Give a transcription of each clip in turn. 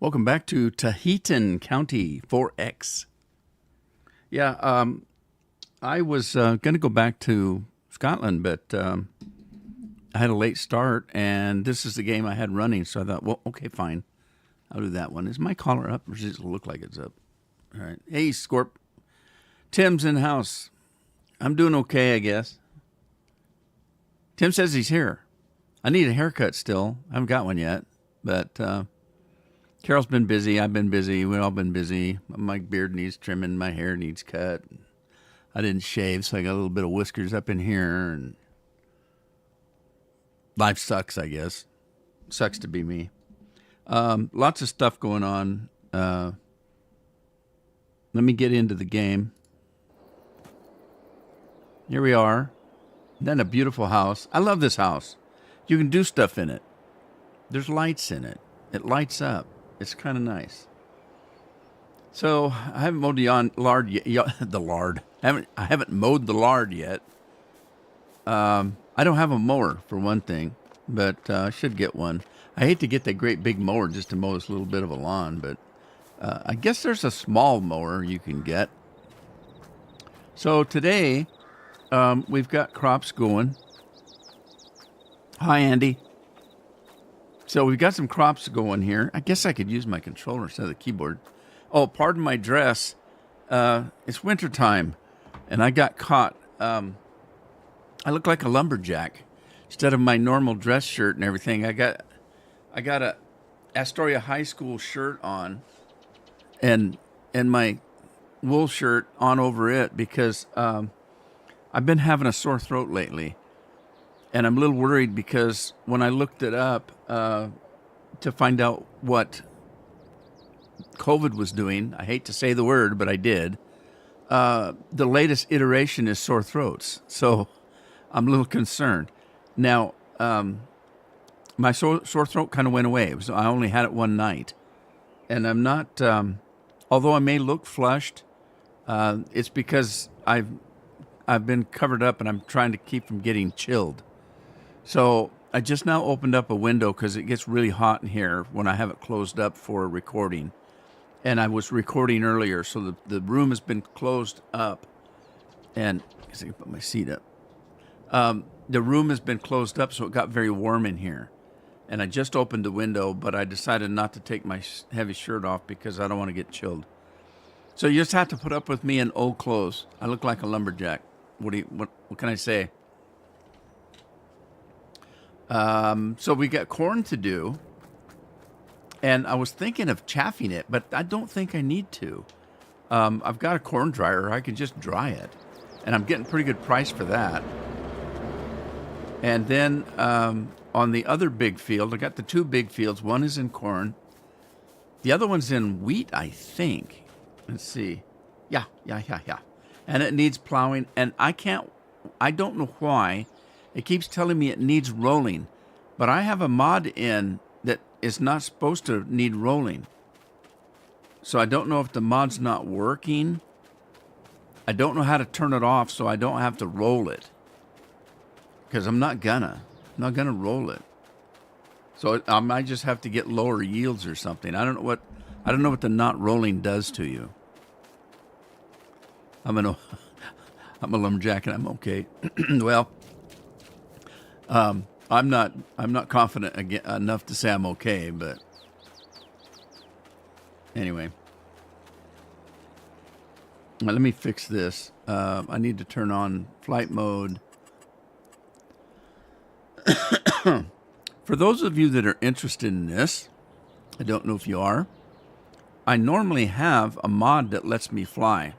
Welcome back to Taheton County 4X. Yeah, I was going to go back to Scotland, but I had a late start, and this is the game I had running, so I thought, well, okay, fine. I'll do that one. Is my collar up, or does it look like it's up? All right. Hey, Scorp. Tim's in the house. I'm doing okay, I guess. Tim says he's here. I need a haircut still. I haven't got one yet, but Carol's been busy. I've been busy. We've all been busy. My beard needs trimming. My hair needs cut. I didn't shave, so I got a little bit of whiskers up in here. And life sucks, I guess. Sucks to be me. Lots of stuff going on. Let me get into the game. Here we are. Then a beautiful house. I love this house. You can do stuff in it. There's lights in it. It lights up. It's kind of nice. So I haven't mowed the lard yet. The lard. I haven't mowed the lard yet. I don't have a mower for one thing, but I should get one. I hate to get that great big mower just to mow this little bit of a lawn, but I guess there's a small mower you can get. So today we've got crops going. Hi, Andy. So we've got some crops going here. I guess I could use my controller instead of the keyboard. Oh, pardon my dress. It's wintertime, and I got caught. I look like a lumberjack. Instead of my normal dress shirt and everything, I got a Astoria High School shirt on, and my wool shirt on over it because I've been having a sore throat lately. And I'm a little worried because when I looked it up to find out what COVID was doing, I hate to say the word, but I did, the latest iteration is sore throats. So I'm a little concerned. Now, my sore throat kind of went away. I only had it one night. And I'm not, although I may look flushed, it's because I've been covered up and I'm trying to keep from getting chilled. So I just now opened up a window because it gets really hot in here when I have it closed up for recording. And I was recording earlier, so the room has been closed up. And I guess I can put my seat up. The room has been closed up, so it got very warm in here. And I just opened the window, but I decided not to take my heavy shirt off because I don't want to get chilled. So you just have to put up with me in old clothes. I look like a lumberjack. What can I say? So we got corn to do, and I was thinking of chaffing it, but I don't think I need to. I've got a corn dryer. I can just dry it, and I'm getting pretty good price for that. And then on the other big field, I got the two big fields. One is in corn. The other one's in wheat, I think. Let's see. Yeah. And it needs plowing, and I don't know why. It keeps telling me it needs rolling, but I have a mod in that is not supposed to need rolling. So I don't know if the mod's not working. I don't know how to turn it off so I don't have to roll it. Because I'm not gonna roll it. So I might just have to get lower yields or something. I don't know what the not rolling does to you. I'm a lumberjack and I'm okay. Well, I'm not confident enough to say I'm okay, but anyway. Now, let me fix this. I need to turn on flight mode. For those of you that are interested in this, I don't know if you are, I normally have a mod that lets me fly.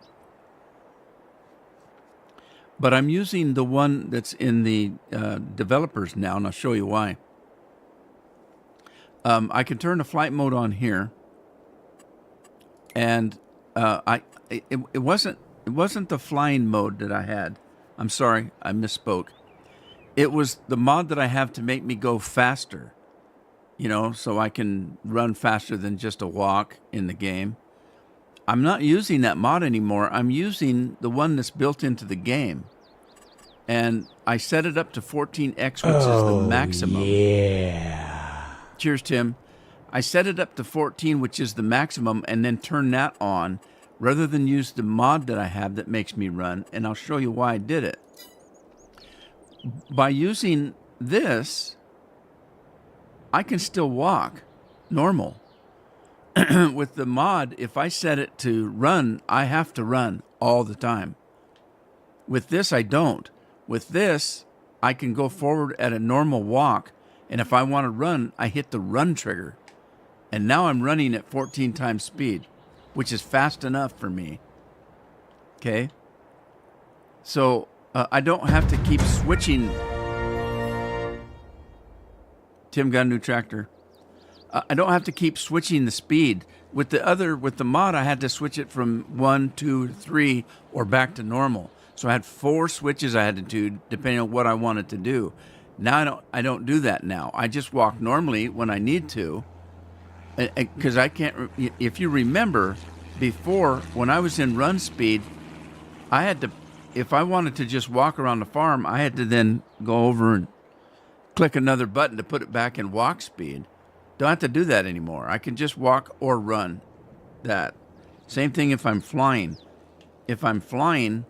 But I'm using the one that's in the developers now, and I'll show you why. I can turn the flight mode on here, and it wasn't the flying mode that I had. I'm sorry, I misspoke. It was the mod that I have to make me go faster, so I can run faster than just a walk in the game. I'm not using that mod anymore. I'm using the one that's built into the game. And I set it up to 14x, which is the maximum. Yeah. Cheers, Tim. I set it up to 14, which is the maximum, and then turn that on rather than use the mod that I have that makes me run. And I'll show you why I did it. By using this, I can still walk normal. With the mod, if I set it to run, I have to run all the time. With this, I don't. With this, I can go forward at a normal walk, and if I want to run, I hit the run trigger. And now I'm running at 14 times speed, which is fast enough for me. Okay? So I don't have to keep switching. Tim got a new tractor. I don't have to keep switching the speed. With the mod, I had to switch it from 1, 2, 3, or back to normal. So I had 4 switches I had to do depending on what I wanted to do. Now I don't do that now. I just walk normally when I need to, because I can't. If you remember, before when I was in run speed, I had to. If I wanted to just walk around the farm, I had to then go over and click another button to put it back in walk speed. Don't have to do that anymore. I can just walk or run that. Same thing if I'm flying. If I'm flying,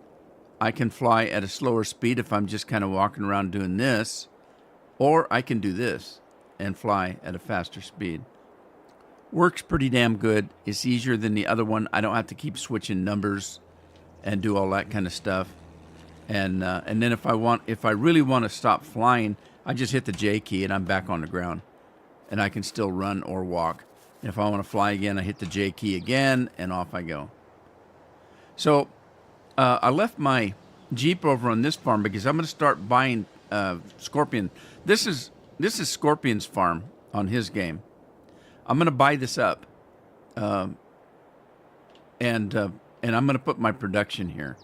I can fly at a slower speed if I'm just kind of walking around doing this. Or I can do this and fly at a faster speed. Works pretty damn good. It's easier than the other one. I don't have to keep switching numbers and do all that kind of stuff. And then if I really want to stop flying, I just hit the J key and I'm back on the ground. And I can still run or walk. And if I want to fly again, I hit the J key again, and off I go. So I left my Jeep over on this farm because I'm going to start buying Scorpion. This is Scorpion's farm on his game. I'm going to buy this up, and I'm going to put my production here.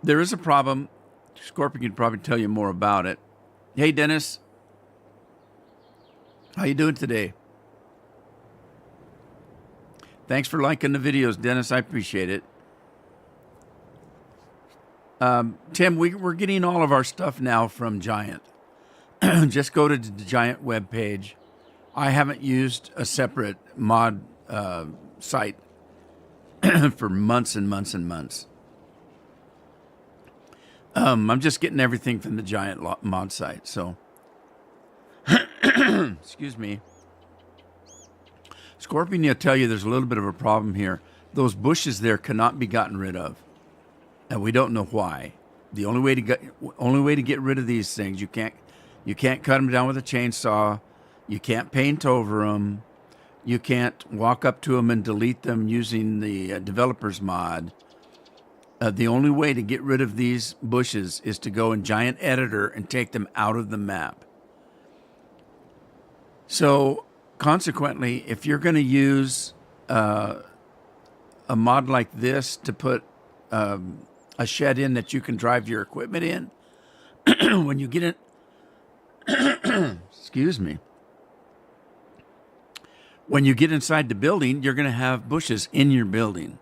There is a problem. Scorpion can probably tell you more about it. Hey, Dennis. How you doing today? Thanks for liking the videos, Dennis. I appreciate it. Tim, we're getting all of our stuff now from Giant. Just go to the Giant webpage. I haven't used a separate mod site for months and months and months. I'm just getting everything from the Giant mod site, so... Excuse me. Scorpion will tell you there's a little bit of a problem here. Those bushes there cannot be gotten rid of, and we don't know why. The only way to get rid of these things, you can't cut them down with a chainsaw. You can't paint over them. You can't walk up to them and delete them using the developer's mod. The only way to get rid of these bushes is to go in Giant Editor and take them out of the map. So, consequently, if you're going to use a mod like this to put a shed in that you can drive your equipment in, when you get it, excuse me, when you get inside the building, you're going to have bushes in your building.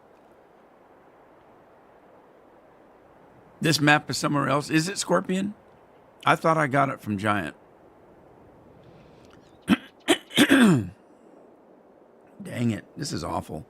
This map is somewhere else. Is it Scorpion? I thought I got it from Giant. Dang it. This is awful.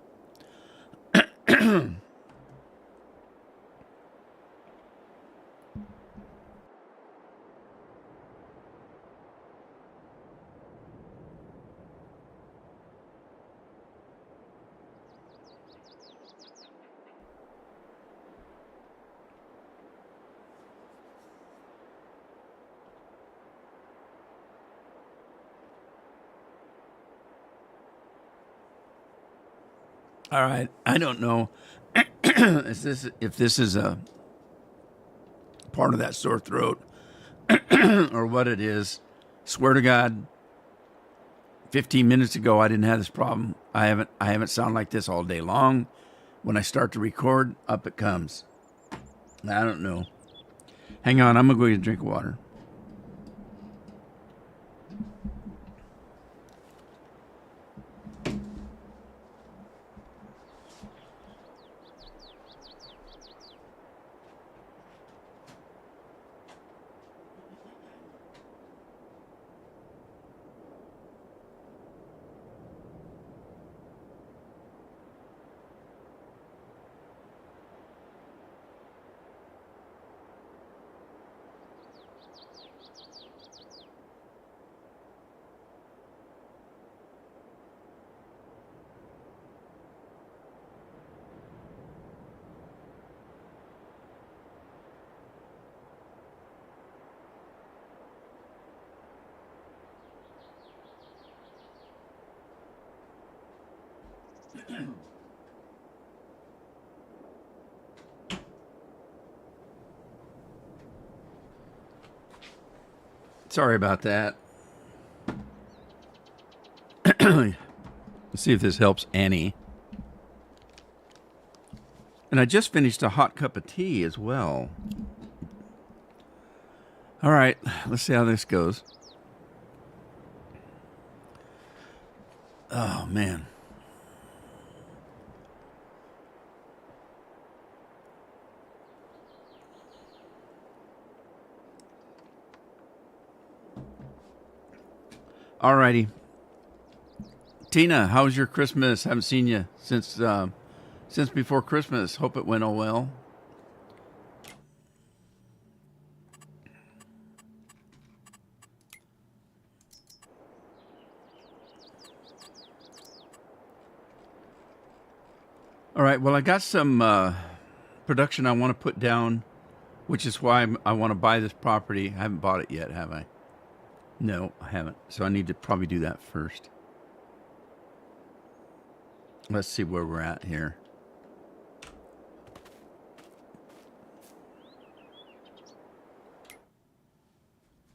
All right. I don't know if this is a part of that sore throat or what it is. Swear to God, 15 minutes ago I didn't have this problem. I haven't sounded like this all day long. When I start to record, up it comes. I don't know. Hang on, I'm gonna go get a drink of water. Sorry about that. Let's see if this helps Annie. And I just finished a hot cup of tea as well. All right, let's see how this goes. Oh, man. All righty. Tina, how was your Christmas? Haven't seen you since before Christmas. Hope it went all well. All right. Well, I got some production I want to put down, which is why I want to buy this property. I haven't bought it yet, have I? No, I haven't. So I need to probably do that first. Let's see where we're at here.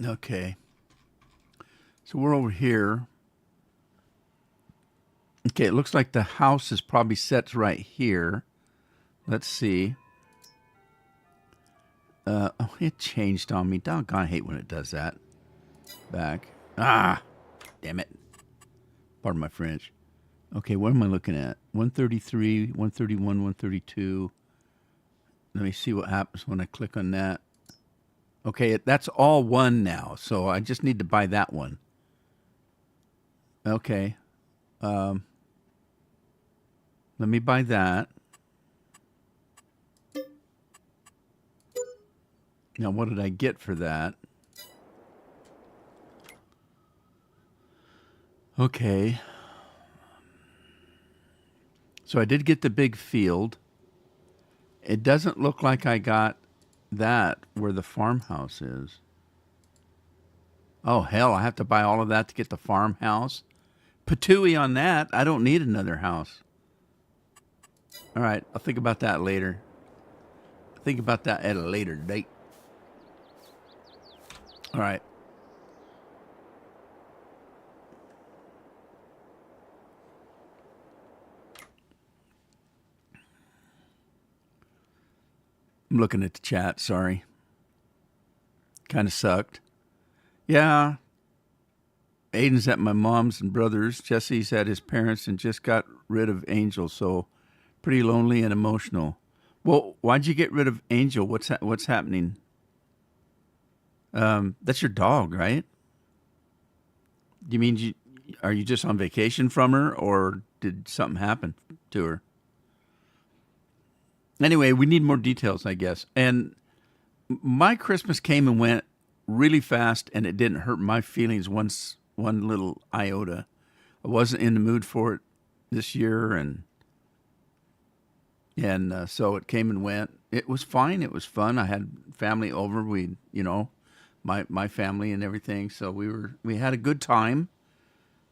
Okay. So we're over here. Okay, it looks like the house is probably set right here. Let's see. Oh, it changed on me. Doggone, I hate when it does that. Back. Ah, damn it. Pardon my French. Okay, what am I looking at? 133, 131, 132. Let me see what happens when I click on that. Okay, that's all one now, so I just need to buy that one. Okay. Let me buy that. Now, what did I get for that? Okay. So I did get the big field. It doesn't look like I got that where the farmhouse is. Oh, hell, I have to buy all of that to get the farmhouse? Patooey on that. I don't need another house. All right, I'll think about that later. Think about that at a later date. All right. I'm looking at the chat, sorry. Kind of sucked. Yeah. Aiden's at my mom's and brother's. Jesse's at his parents and just got rid of Angel, so pretty lonely and emotional. Well, why'd you get rid of Angel? What's happening? That's your dog, right? You mean are you just on vacation from her, or did something happen to her? Anyway, we need more details, I guess. And my Christmas came and went really fast, and it didn't hurt my feelings one little iota. I wasn't in the mood for it this year, and so it came and went. It was fine. It was fun. I had family over. My family and everything. So we had a good time.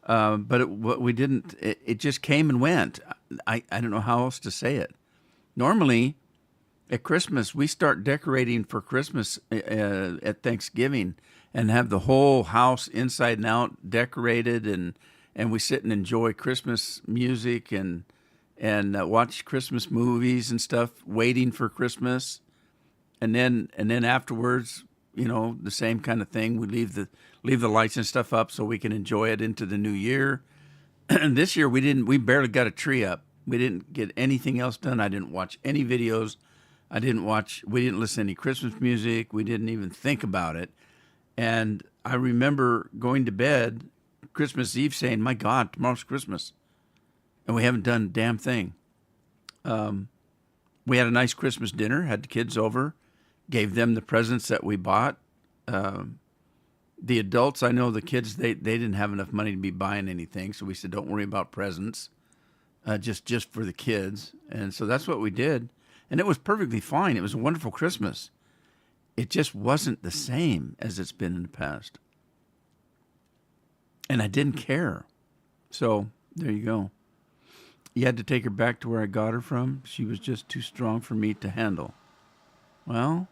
But we didn't. It just came and went. I don't know how else to say it. Normally, at Christmas, we start decorating for Christmas at Thanksgiving and have the whole house inside and out decorated, and we sit and enjoy Christmas music and watch Christmas movies and stuff, waiting for Christmas, and then afterwards, the same kind of thing. We leave the lights and stuff up so we can enjoy it into the new year. And this year we didn't. We barely got a tree up. We didn't get anything else done. I didn't watch any videos. We didn't listen to any Christmas music. We didn't even think about it. And I remember going to bed Christmas Eve saying, my God, tomorrow's Christmas. And we haven't done a damn thing. We had a nice Christmas dinner, had the kids over, gave them the presents that we bought. The adults, I know the kids, they didn't have enough money to be buying anything. So we said, don't worry about presents. Just for the kids. And so that's what we did. And it was perfectly fine. It was a wonderful Christmas. It just wasn't the same as it's been in the past. And I didn't care. So there you go. You had to take her back to where I got her from. She was just too strong for me to handle. Well,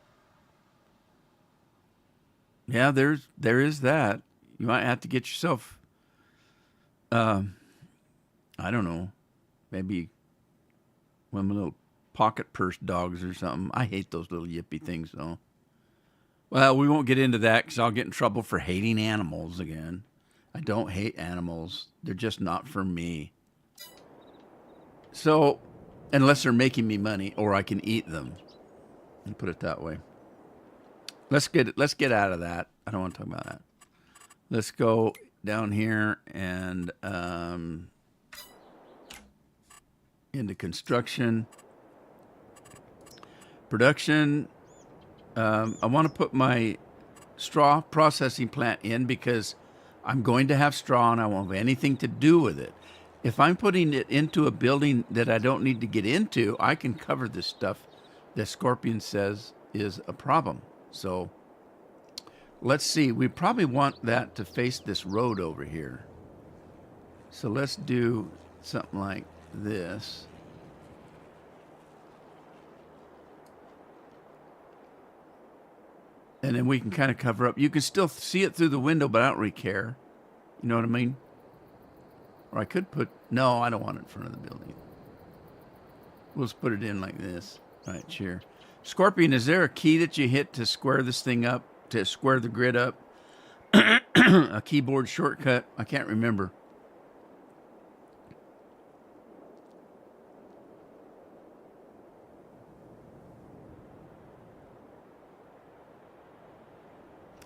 yeah, there is that. You might have to get yourself, I don't know, maybe one of the little pocket purse dogs or something. I hate those little yippy things, though. Well, we won't get into that because I'll get in trouble for hating animals again. I don't hate animals. They're just not for me. So, unless they're making me money or I can eat them, and put it that way. Let's get out of that. I don't want to talk about that. Let's go down here and into construction, production. I want to put my straw processing plant in because I'm going to have straw and I won't have anything to do with it. If I'm putting it into a building that I don't need to get into, I can cover this stuff that Scorpion says is a problem. So let's see. We probably want that to face this road over here. So let's do something like this. And then we can kind of cover up. You can still see it through the window, but I don't really care. You know what I mean? Or I could put... No, I don't want it in front of the building. We'll just put it in like this. All right, cheer. Scorpion, is there a key that you hit to square this thing up? To square the grid up? A keyboard shortcut? I can't remember.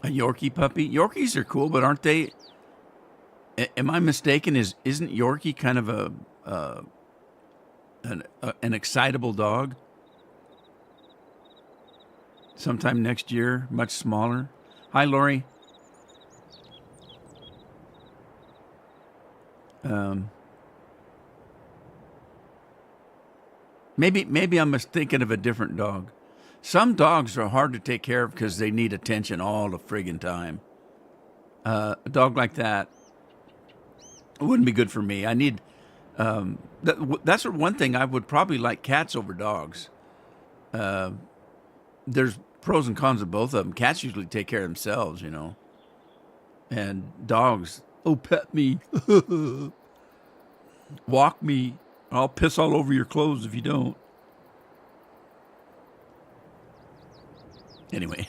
A Yorkie puppy? Yorkies are cool, but aren't they... Am I mistaken? Isn't Yorkie kind of an excitable dog? Sometime next year, much smaller. Hi, Lori. Maybe I'm thinking of a different dog. Some dogs are hard to take care of because they need attention all the friggin' time. A dog like that wouldn't be good for me. I need... that's one thing. I would probably like cats over dogs. There's pros and cons of both of them. Cats usually take care of themselves, you know. And dogs, oh, pet me. Walk me. I'll piss all over your clothes if you don't. Anyway.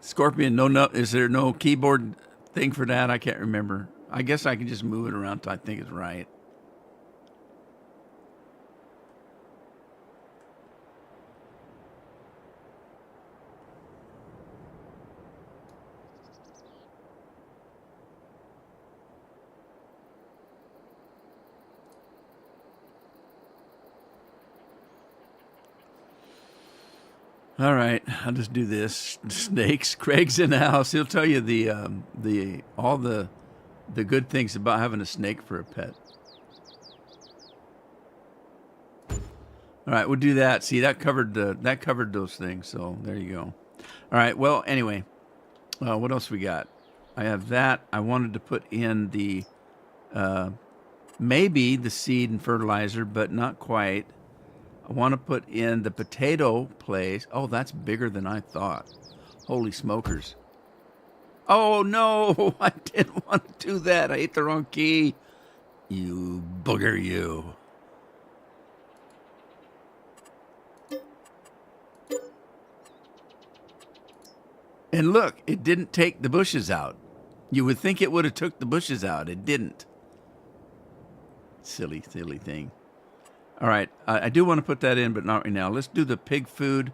Scorpion, no, is there no keyboard thing for that? I can't remember. I guess I can just move it around till I think it's right. All right, I'll just do this. Snakes. Craig's in the house. He'll tell you all the good things about having a snake for a pet. All right, we'll do that. See, that covered those things. So there you go. All right. Well, anyway, what else we got? I have that. I wanted to put in the maybe the seed and fertilizer, but not quite. I want to put in the potato place. Oh, that's bigger than I thought. Holy smokers. Oh, no. I didn't want to do that. I hit the wrong key. You booger, you. And look, it didn't take the bushes out. You would think it would have took the bushes out. It didn't. Silly, silly thing. All right, I do want to put that in, but not right now. Let's do the pig food.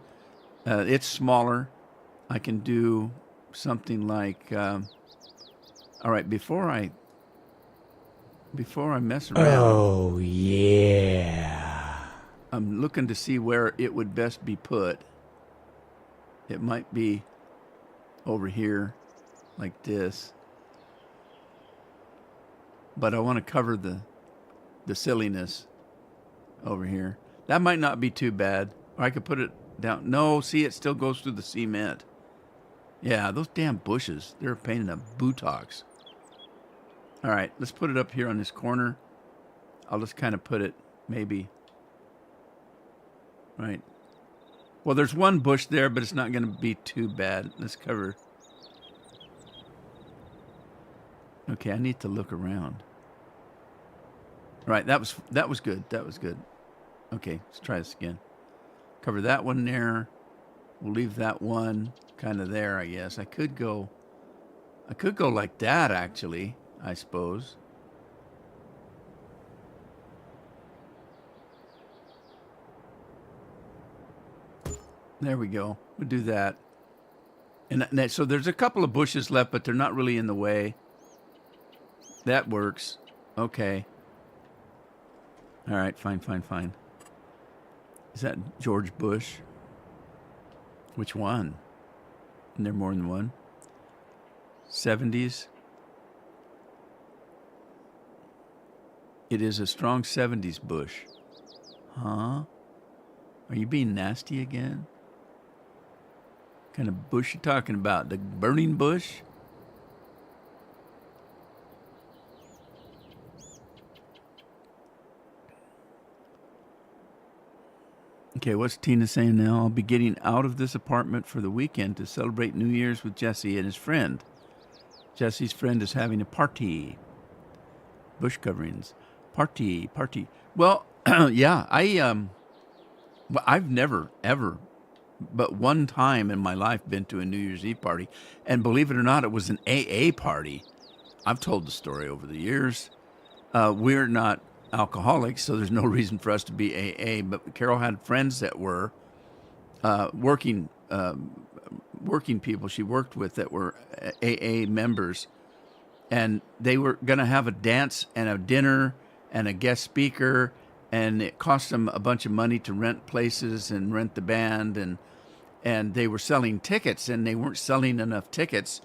It's smaller. I can do something like... all right, before I mess around... Oh, yeah. I'm looking to see where it would best be put. It might be over here, like this. But I want to cover the silliness over here. That might not be too bad. Or I could put it down. No, see, it still goes through the cement. Yeah, those damn bushes. They're a pain in the buttocks. All right, let's put it up here on this corner. I'll just kind of put it maybe right. Well, there's one bush there, but it's not going to be too bad. Let's cover. Okay, I need to look around. Right, that was good. That was good. Okay, let's try this again. Cover that one there. We'll leave that one kind of there, I guess. I could go like that, actually, I suppose. There we go. We'll do that. And so there's a couple of bushes left, but they're not really in the way. That works. Okay. All right, fine. Is that George Bush? Which one? Isn't there more than one? 70s? It is a strong 70s bush. Huh? Are you being nasty again? What kind of bush you talking about? The burning bush? Okay, what's Tina saying now? I'll be getting out of this apartment for the weekend to celebrate New Year's with Jesse and his friend. Jesse's friend is having a party. Bush coverings. Party. Well, yeah, I've never, ever, but one time in my life been to a New Year's Eve party. And believe it or not, it was an AA party. I've told the story over the years. We're not alcoholics, so there's no reason for us to be AA. But Carol had friends that were working people she worked with that were AA members, and they were going to have a dance and a dinner and a guest speaker, and it cost them a bunch of money to rent places and rent the band, and they were selling tickets, and they weren't selling enough tickets,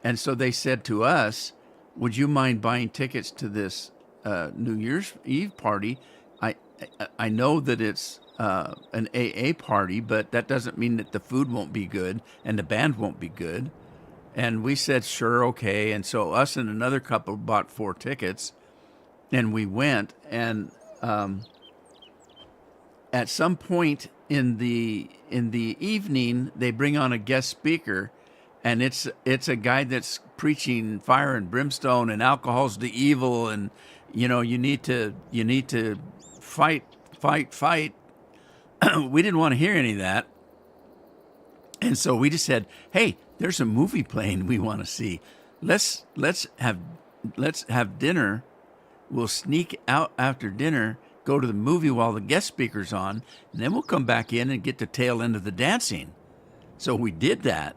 and so they said to us, "Would you mind buying tickets to this New Year's Eve party? I know that it's an AA party, but that doesn't mean that the food won't be good and the band won't be good." And we said, sure, okay. And so us and another couple bought 4 tickets, and we went. And at some point in the evening, they bring on a guest speaker, and it's a guy that's preaching fire and brimstone and alcohol's the evil, and you need to fight. We didn't want to hear any of that, and so we just said, hey, there's a movie playing we want to see. Let's have dinner. We'll sneak out after dinner, go to the movie while the guest speaker's on, and then we'll come back in and get the tail end of the dancing. So we did that.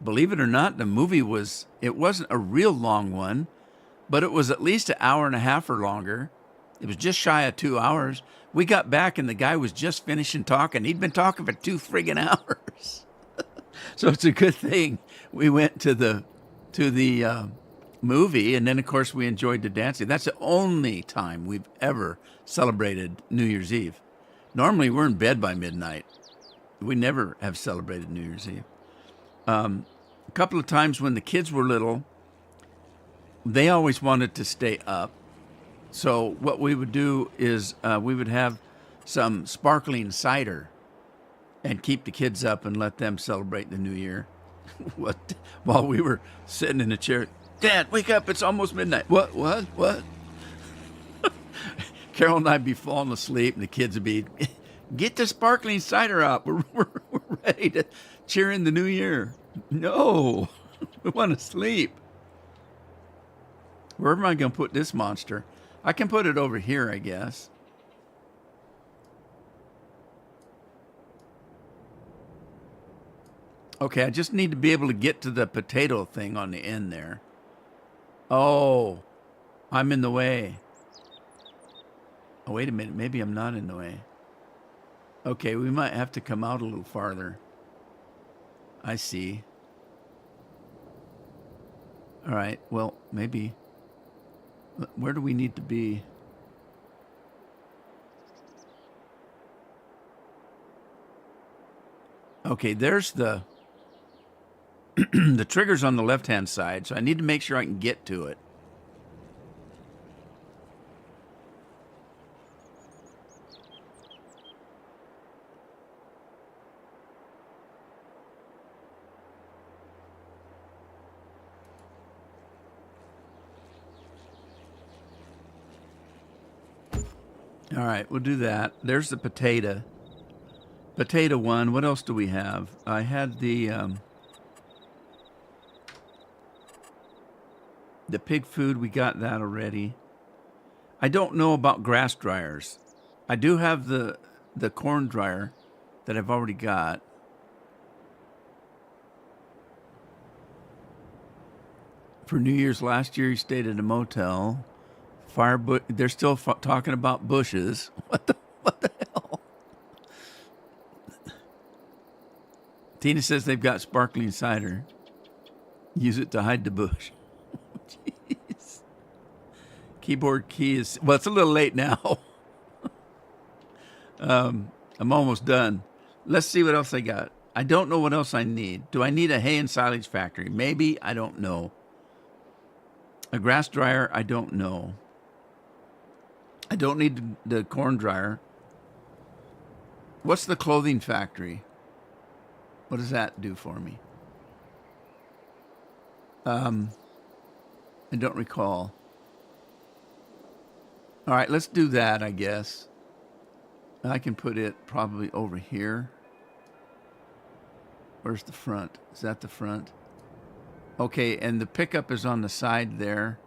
Believe it or not, the movie wasn't a real long one, but it was at least an hour and a half or longer. It was just shy of 2 hours. We got back and the guy was just finishing talking. He'd been talking for 2 friggin' hours. So it's a good thing we went to the movie, and then of course we enjoyed the dancing. That's the only time we've ever celebrated New Year's Eve. Normally we're in bed by midnight. We never have celebrated New Year's Eve. A couple of times when the kids were little, they always wanted to stay up. So what we would do is we would have some sparkling cider and keep the kids up and let them celebrate the new year. While we were sitting in a chair. Dad, wake up, it's almost midnight. What? Carol and I'd be falling asleep, and the kids would be, get the sparkling cider out. We're ready to cheer in the new year. No, we want to sleep. Where am I going to put this monster? I can put it over here, I guess. Okay, I just need to be able to get to the potato thing on the end there. Oh, I'm in the way. Oh, wait a minute. Maybe I'm not in the way. Okay, we might have to come out a little farther. I see. All right, well, maybe. Where do we need to be? Okay, there's the the trigger's on the left-hand side, so I need to make sure I can get to it. All right, we'll do that. There's the potato. Potato one. What else do we have? I had the pig food. We got that already. I don't know about grass dryers. I do have the corn dryer that I've already got. For New Year's last year, he stayed at a motel. They're still talking about bushes. What the hell? Tina says they've got sparkling cider. Use it to hide the bush. Jeez. Keyboard key is, well, it's a little late now. I'm almost done. Let's see what else I got. I don't know what else I need. Do I need a hay and silage factory? Maybe. I don't know. A grass dryer? I don't know. I don't need the corn dryer. What's the clothing factory? What does that do for me? I don't recall. All right, let's do that, I guess. I can put it probably over here. Where's the front? Is that the front? Okay, and the pickup is on the side there.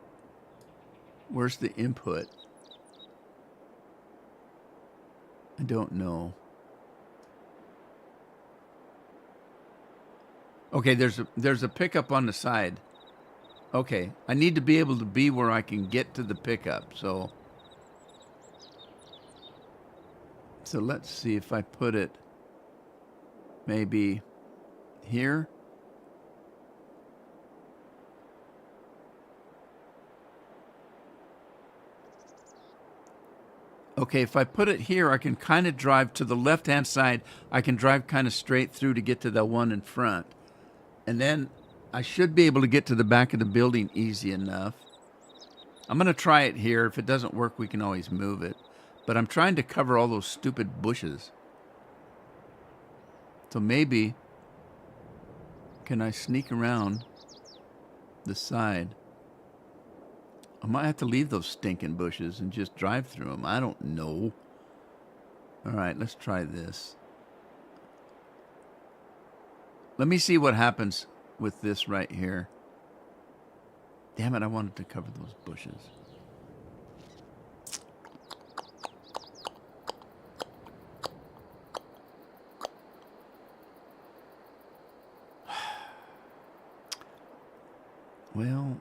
Where's the input? I don't know. Okay, there's a pickup on the side. Okay, I need to be able to be where I can get to the pickup. So let's see if I put it maybe here. Okay, if I put it here, I can kind of drive to the left-hand side. I can drive kind of straight through to get to the one in front. And then I should be able to get to the back of the building easy enough. I'm going to try it here. If it doesn't work, we can always move it. But I'm trying to cover all those stupid bushes. So maybe, can I sneak around the side? I might have to leave those stinking bushes and just drive through them. I don't know. All right, let's try this. Let me see what happens with this right here. Damn it, I wanted to cover those bushes. Well,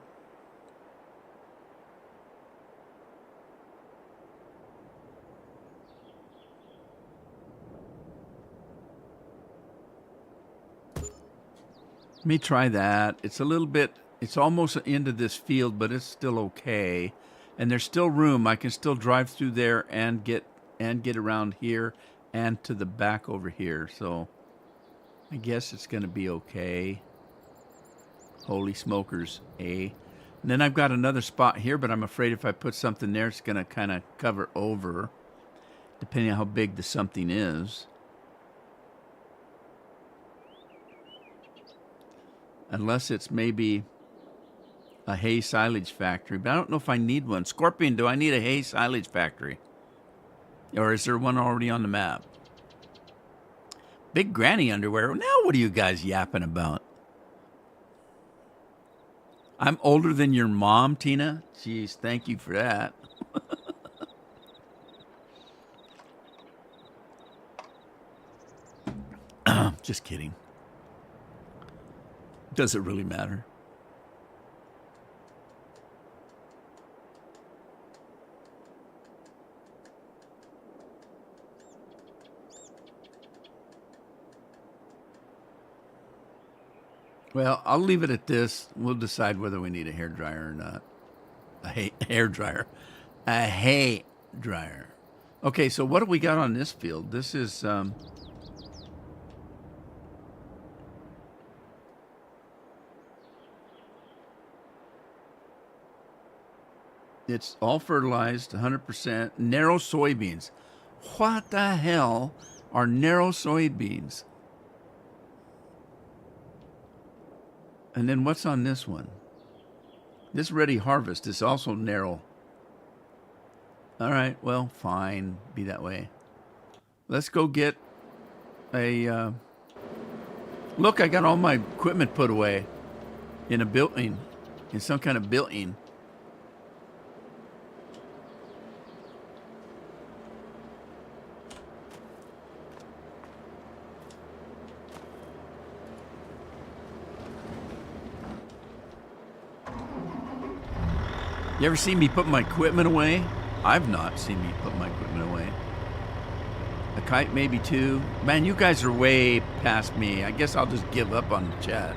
let me try that. It's a little bit, it's almost into this field, but it's still okay. And there's still room. I can still drive through there and get around here and to the back over here. So I guess it's going to be okay. Holy smokers, eh? And then I've got another spot here, but I'm afraid if I put something there, it's going to kind of cover over, depending on how big the something is. Unless it's maybe a hay silage factory. But I don't know if I need one. Scorpion, do I need a hay silage factory? Or is there one already on the map? Big granny underwear. Now what are you guys yapping about? I'm older than your mom, Tina? Jeez, thank you for that. Just kidding. Does it really matter? Well, I'll leave it at this. We'll decide whether we need a hairdryer or not. A hairdryer. A hay dryer. Okay, so what do we got on this field? This is... it's all fertilized, 100%. Narrow soybeans. What the hell are narrow soybeans? And then what's on this one? This ready harvest is also narrow. All right. Well, fine. Be that way. Let's go get a. Look, I got all my equipment put away in a building, in some kind of building. You ever seen me put my equipment away? I've not seen me put my equipment away. A kite, maybe two. Man, you guys are way past me. I guess I'll just give up on the chat.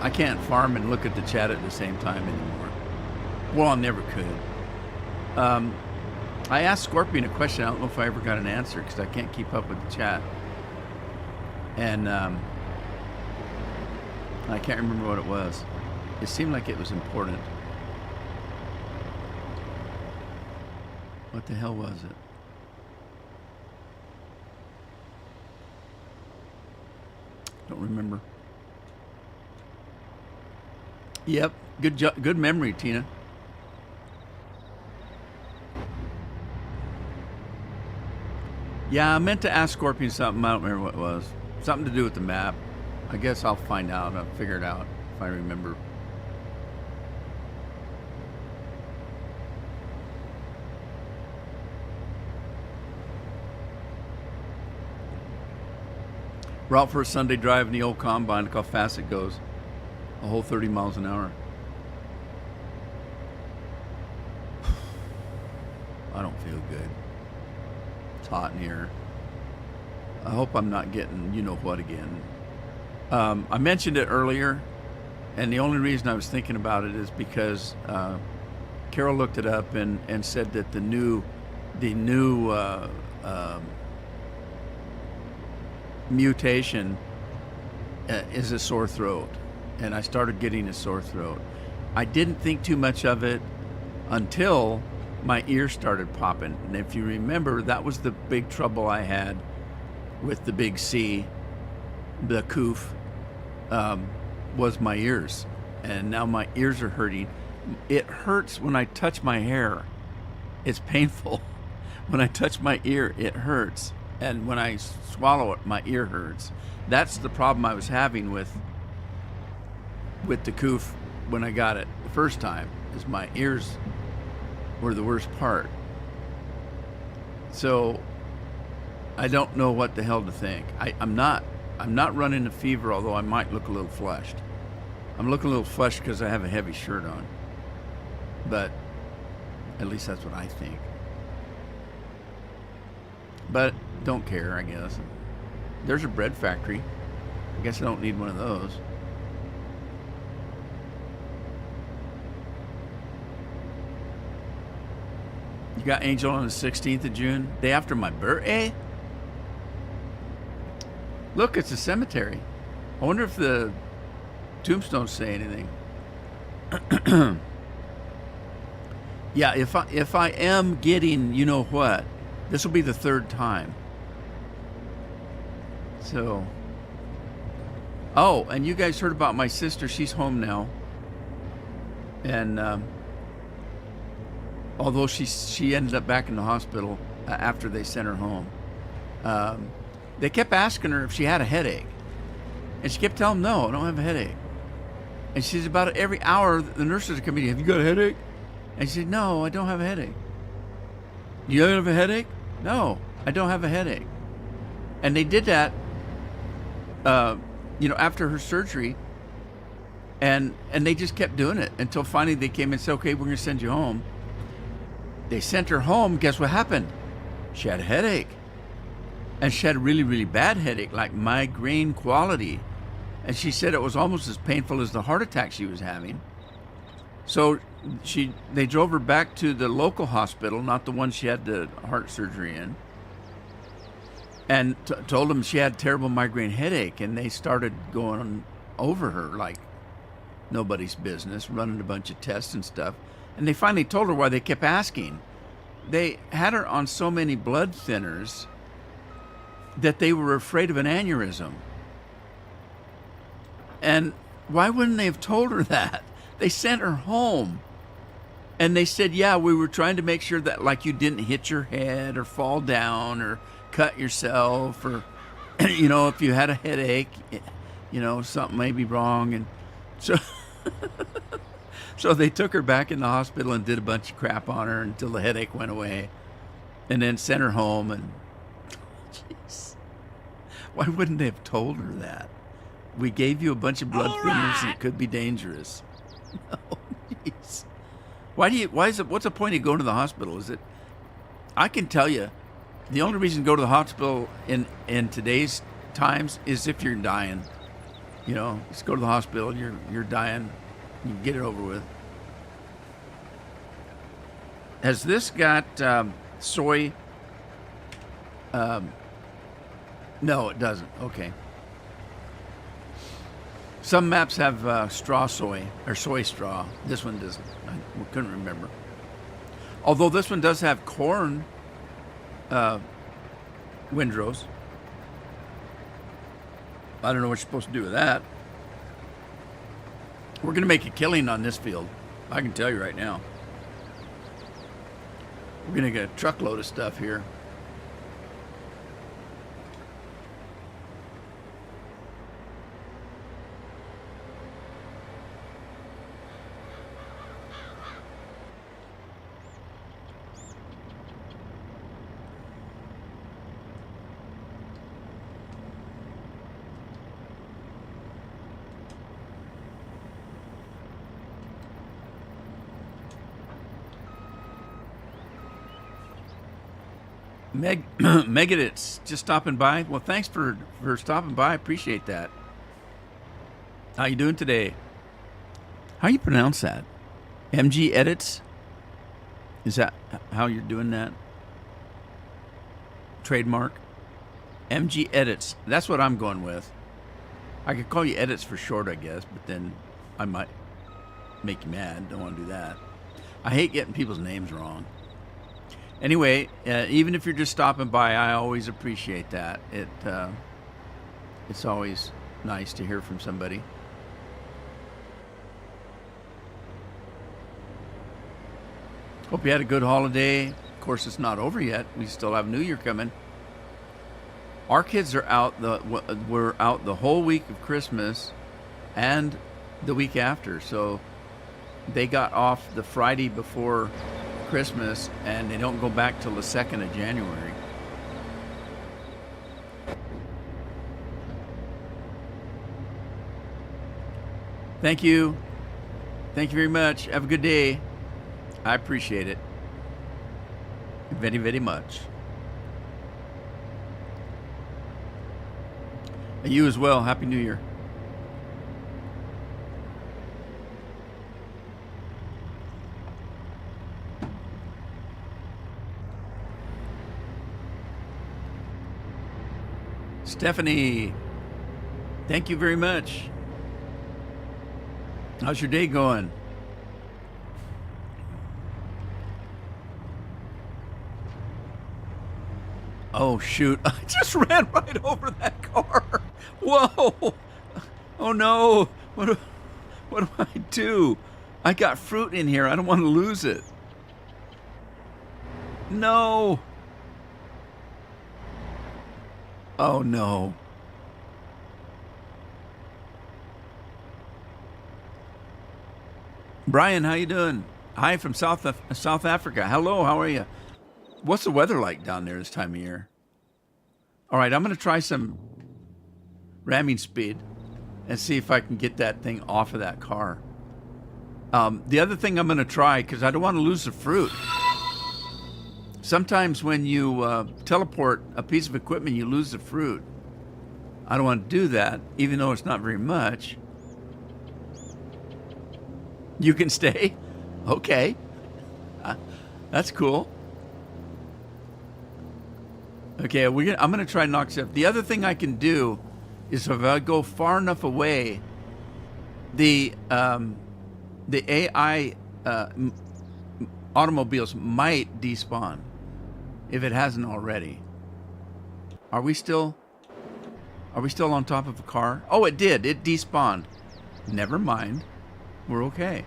I can't farm and look at the chat at the same time anymore. Well, I never could. I asked Scorpion a question. I don't know if I ever got an answer because I can't keep up with the chat. And I can't remember what it was. It seemed like it was important. What the hell was it? Don't remember. Yep, good memory, Tina. Yeah, I meant to ask Scorpion something. I don't remember what it was. Something to do with the map. I guess I'll find out. I'll figure it out if I remember. Route for a Sunday drive in the old combine. Look how fast it goes. A whole 30 miles an hour. I don't feel good. It's hot in here. I hope I'm not getting you know what again. I mentioned it earlier, and the only reason I was thinking about it is because Carol looked it up and said that the new mutation is a sore throat, and I started getting a sore throat. I didn't think too much of it until my ear started popping, and if you remember, that was the big trouble I had with the big C, the coof, was my ears, and now my ears are hurting. It hurts when I touch my hair. It's painful. When I touch my ear, it hurts. And when I swallow it, my ear hurts. That's the problem I was having with the coof when I got it the first time, is my ears were the worst part. So I don't know what the hell to think. I'm not running a fever, although I might look a little flushed. I'm looking a little flushed because I have a heavy shirt on. But at least that's what I think. But don't care, I guess. There's a bread factory. I guess I don't need one of those. You got Angel on the 16th of June, day after my birthday? Look, it's a cemetery. I wonder if the tombstones say anything. Yeah, if I am getting, you know what, this will be the third time. So, oh, and you guys heard about my sister. She's home now. And although she ended up back in the hospital after they sent her home, they kept asking her if she had a headache. And she kept telling them, no, I don't have a headache. And she's about every hour, the nurses are coming in, have you got a headache? And she said, no, I don't have a headache. You don't have a headache? No, I don't have a headache. And they did that, after her surgery. And they just kept doing it until finally they came and said, okay, we're going to send you home. They sent her home. Guess what happened? She had a headache. And she had a really, really bad headache, like migraine quality. And she said it was almost as painful as the heart attack she was having. So they drove her back to the local hospital, not the one she had the heart surgery in, and told them she had terrible migraine headache. And they started going over her like nobody's business, running a bunch of tests and stuff. And they finally told her why they kept asking. They had her on so many blood thinners that they were afraid of an aneurysm. And why wouldn't they have told her that? They sent her home. And they said, yeah, we were trying to make sure that like you didn't hit your head or fall down or cut yourself or, you know, if you had a headache, you know, something may be wrong. And so, so they took her back in the hospital and did a bunch of crap on her until the headache went away and then sent her home. And jeez, why wouldn't they have told her that? We gave you a bunch of blood thinners and it could be dangerous. Oh, jeez. What's the point of going to the hospital? Is it, I can tell you, the only reason to go to the hospital in today's times is if you're dying. You know, just go to the hospital, you're dying, you get it over with. Has this got soy? No, it doesn't. Okay. Some maps have straw soy or soy straw. This one doesn't. I couldn't remember. Although this one does have corn windrows. I don't know what you're supposed to do with that. We're going to make a killing on this field. I can tell you right now. We're going to get a truckload of stuff here. Megadits just stopping by. Well, thanks for stopping by. I appreciate that. How you doing today? How you pronounce that? MG Edits? Is that how you're doing that? Trademark? MG Edits. That's what I'm going with. I could call you Edits for short, I guess, but then I might make you mad. Don't want to do that. I hate getting people's names wrong. Anyway, even if you're just stopping by, I always appreciate that. It's always nice to hear from somebody. Hope you had a good holiday. Of course, it's not over yet. We still have New Year coming. Our kids are out. We're out the whole week of Christmas and the week after. So they got off the Friday before Christmas, and they don't go back till the 2nd of January. Thank you. Thank you very much. Have a good day. I appreciate it very, very much. And you as well. Happy New Year. Stephanie, thank you very much. How's your day going? Oh, shoot. I just ran right over that car. Whoa. Oh, no. What do I do? I got fruit in here. I don't want to lose it. No. Oh, no. Brian, how you doing? Hi from South Africa. Hello, how are you? What's the weather like down there this time of year? All right, I'm going to try some ramming speed and see if I can get that thing off of that car. The other thing I'm going to try, because I don't want to lose the fruit. Sometimes when you teleport a piece of equipment, you lose the fruit. I don't want to do that, even though it's not very much. You can stay? Okay. That's cool. Okay, I'm going to try and knock stuff. The other thing I can do is if I go far enough away, the AI automobiles might despawn if it hasn't already. Are we still on top of a car? Oh, it did. It despawned. Never mind. We're okay.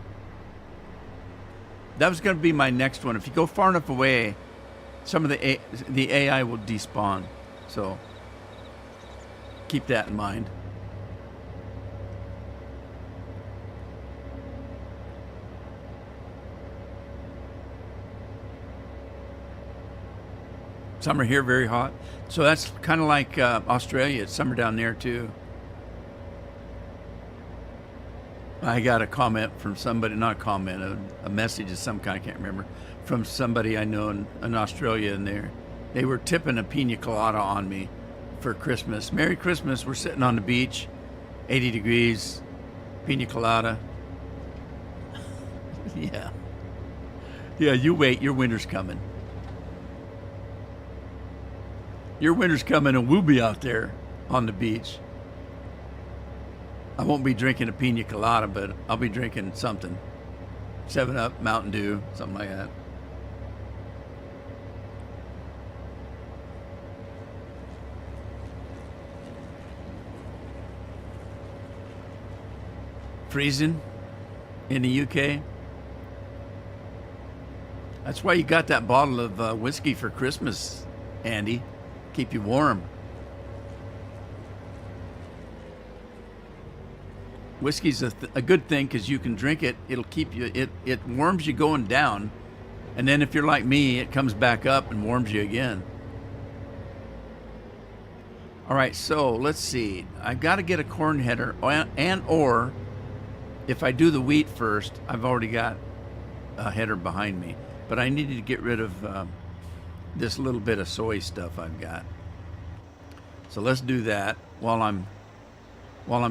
That was going to be my next one. If you go far enough away, some of the AI will despawn. So keep that in mind. Summer here, very hot. So that's kind of like Australia. It's summer down there too. I got a comment from somebody, not a comment, a message of some kind, I can't remember, from somebody I know in Australia, and they were tipping a pina colada on me for Christmas. Merry Christmas. We're sitting on the beach, 80 degrees, pina colada. Yeah. Yeah, you wait. Your winter's coming. Your winter's coming, and we'll be out there on the beach. I won't be drinking a pina colada, but I'll be drinking something. 7-Up, Mountain Dew, something like that. Freezing in the UK. That's why you got that bottle of whiskey for Christmas, Andy. Keep you warm. Whiskey's a good thing because you can drink it. It'll keep you. It warms you going down, and then if you're like me, it comes back up and warms you again. All right, so let's see. I've got to get a corn header, or if I do the wheat first, I've already got a header behind me. But I needed to get rid of this little bit of soy stuff I've got. So let's do that while I'm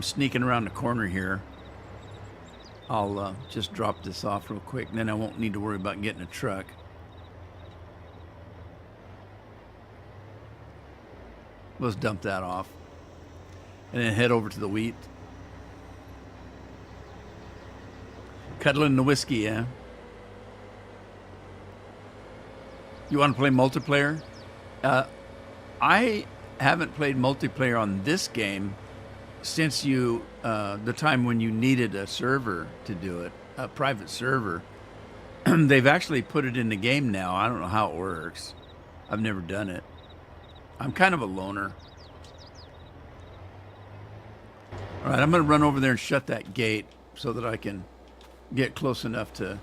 sneaking around the corner here. I'll just drop this off real quick, and then I won't need to worry about getting a truck. Let's dump that off and then head over to the wheat. Cuddling the whiskey, yeah? You want to play multiplayer? I haven't played multiplayer on this game since the time when you needed a server to do it, a private server. They've actually put it in the game now. I don't know how it works. I've never done it. I'm kind of a loner. All right, I'm going to run over there and shut that gate so that I can get close enough to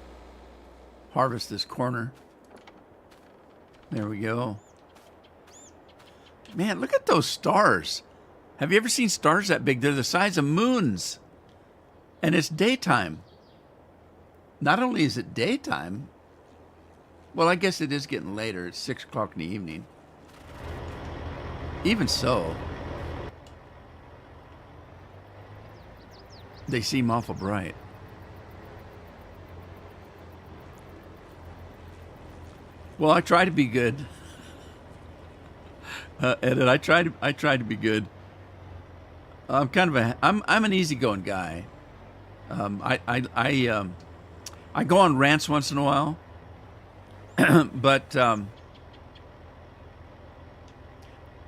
harvest this corner. There we go. Man, look at those stars. Have you ever seen stars that big? They're the size of moons. And it's daytime. Not only is it daytime, well, I guess it is getting later. It's 6 o'clock in the evening. Even so, they seem awful bright. Well, I try to be good. Edit, I try to be good. I'm kind of I'm an easygoing guy. I go on rants once in a while, but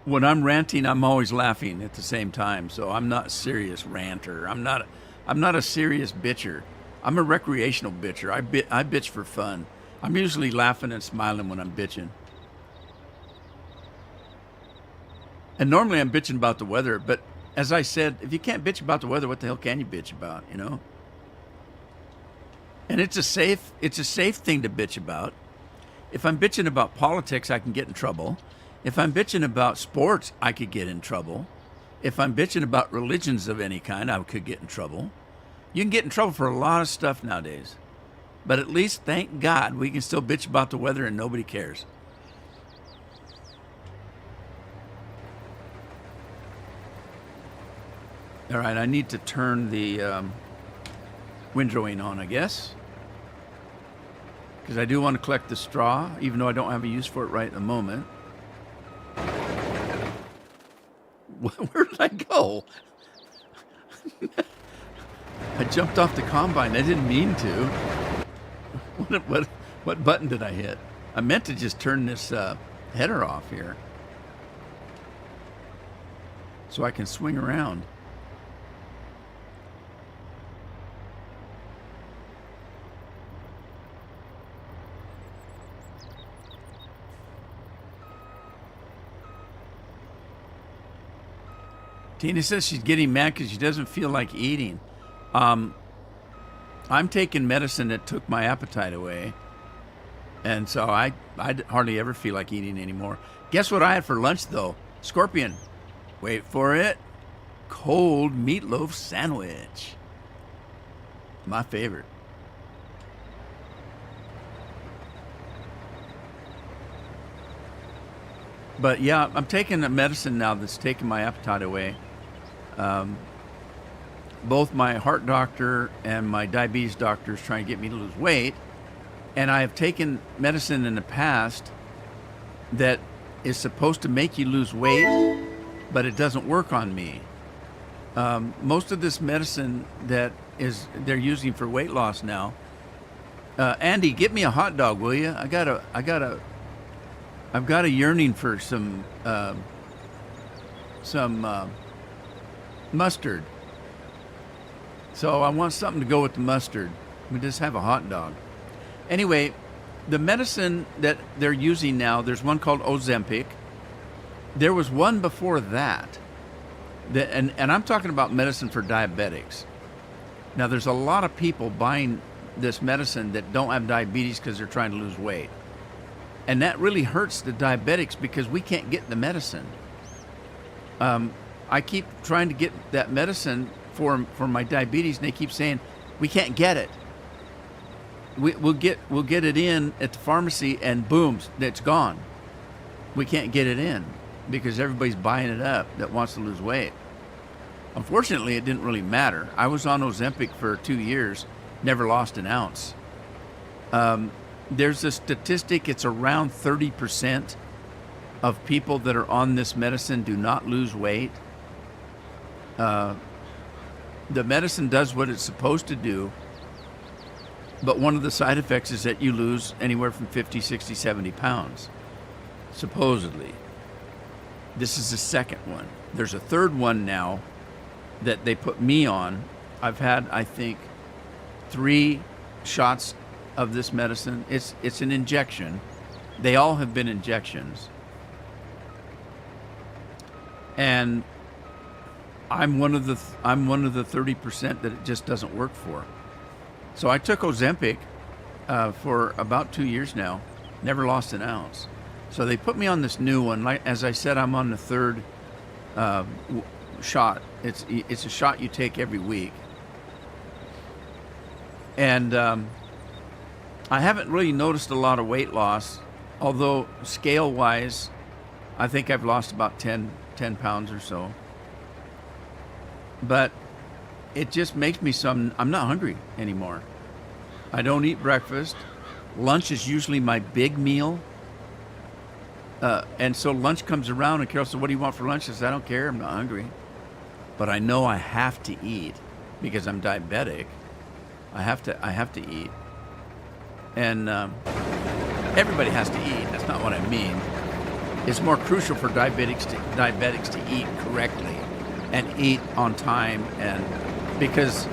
when I'm ranting, I'm always laughing at the same time. So I'm not a serious ranter. I'm not a serious bitcher. I'm a recreational bitcher. I bitch for fun. I'm usually laughing and smiling when I'm bitching. And normally I'm bitching about the weather, but as I said, if you can't bitch about the weather, what the hell can you bitch about, you know? And it's a safe thing to bitch about. If I'm bitching about politics, I can get in trouble. If I'm bitching about sports, I could get in trouble. If I'm bitching about religions of any kind, I could get in trouble. You can get in trouble for a lot of stuff nowadays. But at least, thank God, we can still bitch about the weather and nobody cares. All right, I need to turn the windrowing on, I guess. Because I do want to collect the straw, even though I don't have a use for it right at the moment. Where did I go? I jumped off the combine. I didn't mean to. What button did I hit? I meant to just turn this header off here so I can swing around. Tina says she's getting mad because she doesn't feel like eating. I'm taking medicine that took my appetite away. And so I hardly ever feel like eating anymore. Guess what I had for lunch, though? Scorpion. Wait for it. Cold meatloaf sandwich. My favorite. But yeah, I'm taking a medicine now that's taking my appetite away. Both my heart doctor and my diabetes doctor is trying to get me to lose weight. And I have taken medicine in the past that is supposed to make you lose weight, but it doesn't work on me. Most of this medicine that they're using for weight loss now. Andy, get me a hot dog, will you? I've got a yearning for some mustard. So I want something to go with the mustard. We just have a hot dog. Anyway, the medicine that they're using now, there's one called Ozempic. There was one before that. And I'm talking about medicine for diabetics. Now, there's a lot of people buying this medicine that don't have diabetes because they're trying to lose weight. And that really hurts the diabetics because we can't get the medicine. I keep trying to get that medicine for my diabetes, and they keep saying, we can't get it. We'll get it in at the pharmacy, and boom, it's gone. We can't get it in because everybody's buying it up that wants to lose weight. Unfortunately, it didn't really matter. I was on Ozempic for 2 years, never lost an ounce. There's a statistic, it's around 30% of people that are on this medicine do not lose weight. The medicine does what it's supposed to do, but one of the side effects is that you lose anywhere from 50, 60, 70 pounds, supposedly. This is the second one. There's a third one now that they put me on. I've had, I think, 3 shots of this medicine. It's an injection. They all have been injections. And I'm one of the 30% that it just doesn't work for. So I took Ozempic for about 2 years now, never lost an ounce. So they put me on this new one. Like as I said, I'm on the third shot. It's a shot you take every week. And I haven't really noticed a lot of weight loss, although scale-wise, I think I've lost about 10 pounds or so. But it just makes me I'm not hungry anymore. I don't eat breakfast. Lunch is usually my big meal. And so lunch comes around and Carol says, what do you want for lunch? I said, I don't care, I'm not hungry. But I know I have to eat because I'm diabetic. I have to eat. And everybody has to eat. That's not what I mean. It's more crucial for diabetics to eat correctly and eat on time. And because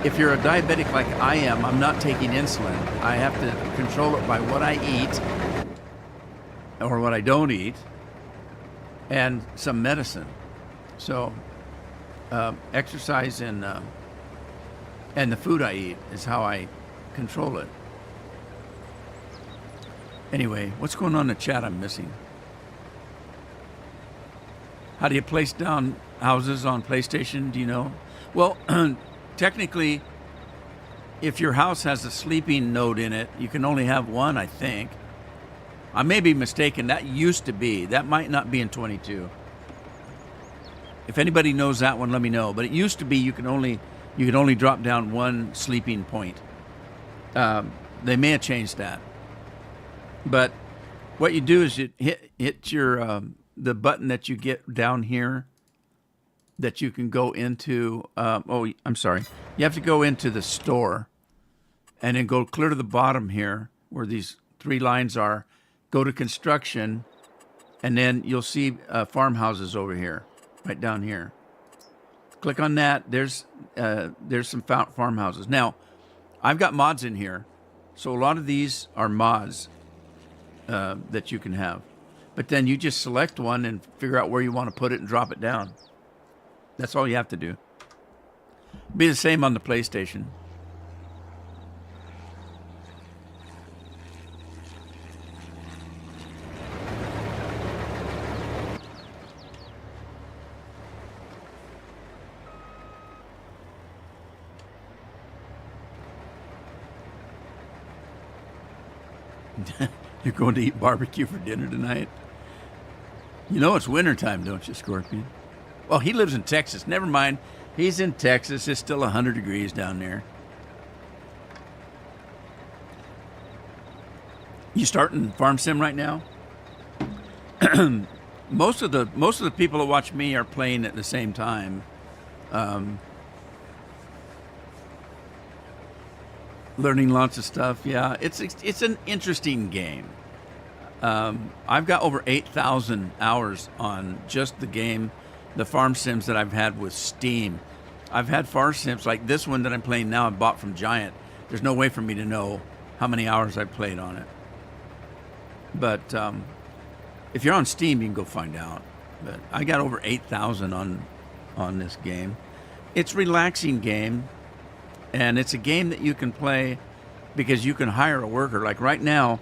if you're a diabetic like I am, I'm not taking insulin. I have to control it by what I eat or what I don't eat and some medicine. So exercise and the food I eat is how I control it. Anyway, what's going on in the chat I'm missing? How do you place down houses on PlayStation? Do you know? Well, technically, if your house has a sleeping node in it, you can only have one, I think. I may be mistaken. That used to be. That might not be in 22. If anybody knows that one, let me know. But it used to be you could only drop down one sleeping point. They may have changed that. But what you do is you hit your the button that you get down here that you can go into. I'm sorry. You have to go into the store and then go clear to the bottom here where these 3 lines are. Go to construction, and then you'll see farmhouses over here, right down here. Click on that. There's some farmhouses. Now, I've got mods in here, so a lot of these are mods that you can have. But then you just select one and figure out where you want to put it and drop it down. That's all you have to do. Be the same on the PlayStation. You're going to eat barbecue for dinner tonight? You know it's wintertime, don't you, Scorpion? Well, he lives in Texas. Never mind. He's in Texas. It's still 100 degrees down there. You starting Farm Sim right now? most of the people that watch me are playing at the same time. Learning lots of stuff. Yeah, it's an interesting game. I've got over 8,000 hours on just the game, the farm sims that I've had with Steam. I've had farm sims like this one that I'm playing now. I bought from Giant. There's no way for me to know how many hours I've played on it. But if you're on Steam, you can go find out. But I got over 8,000 on this game. It's a relaxing game, and it's a game that you can play because you can hire a worker. Like right now,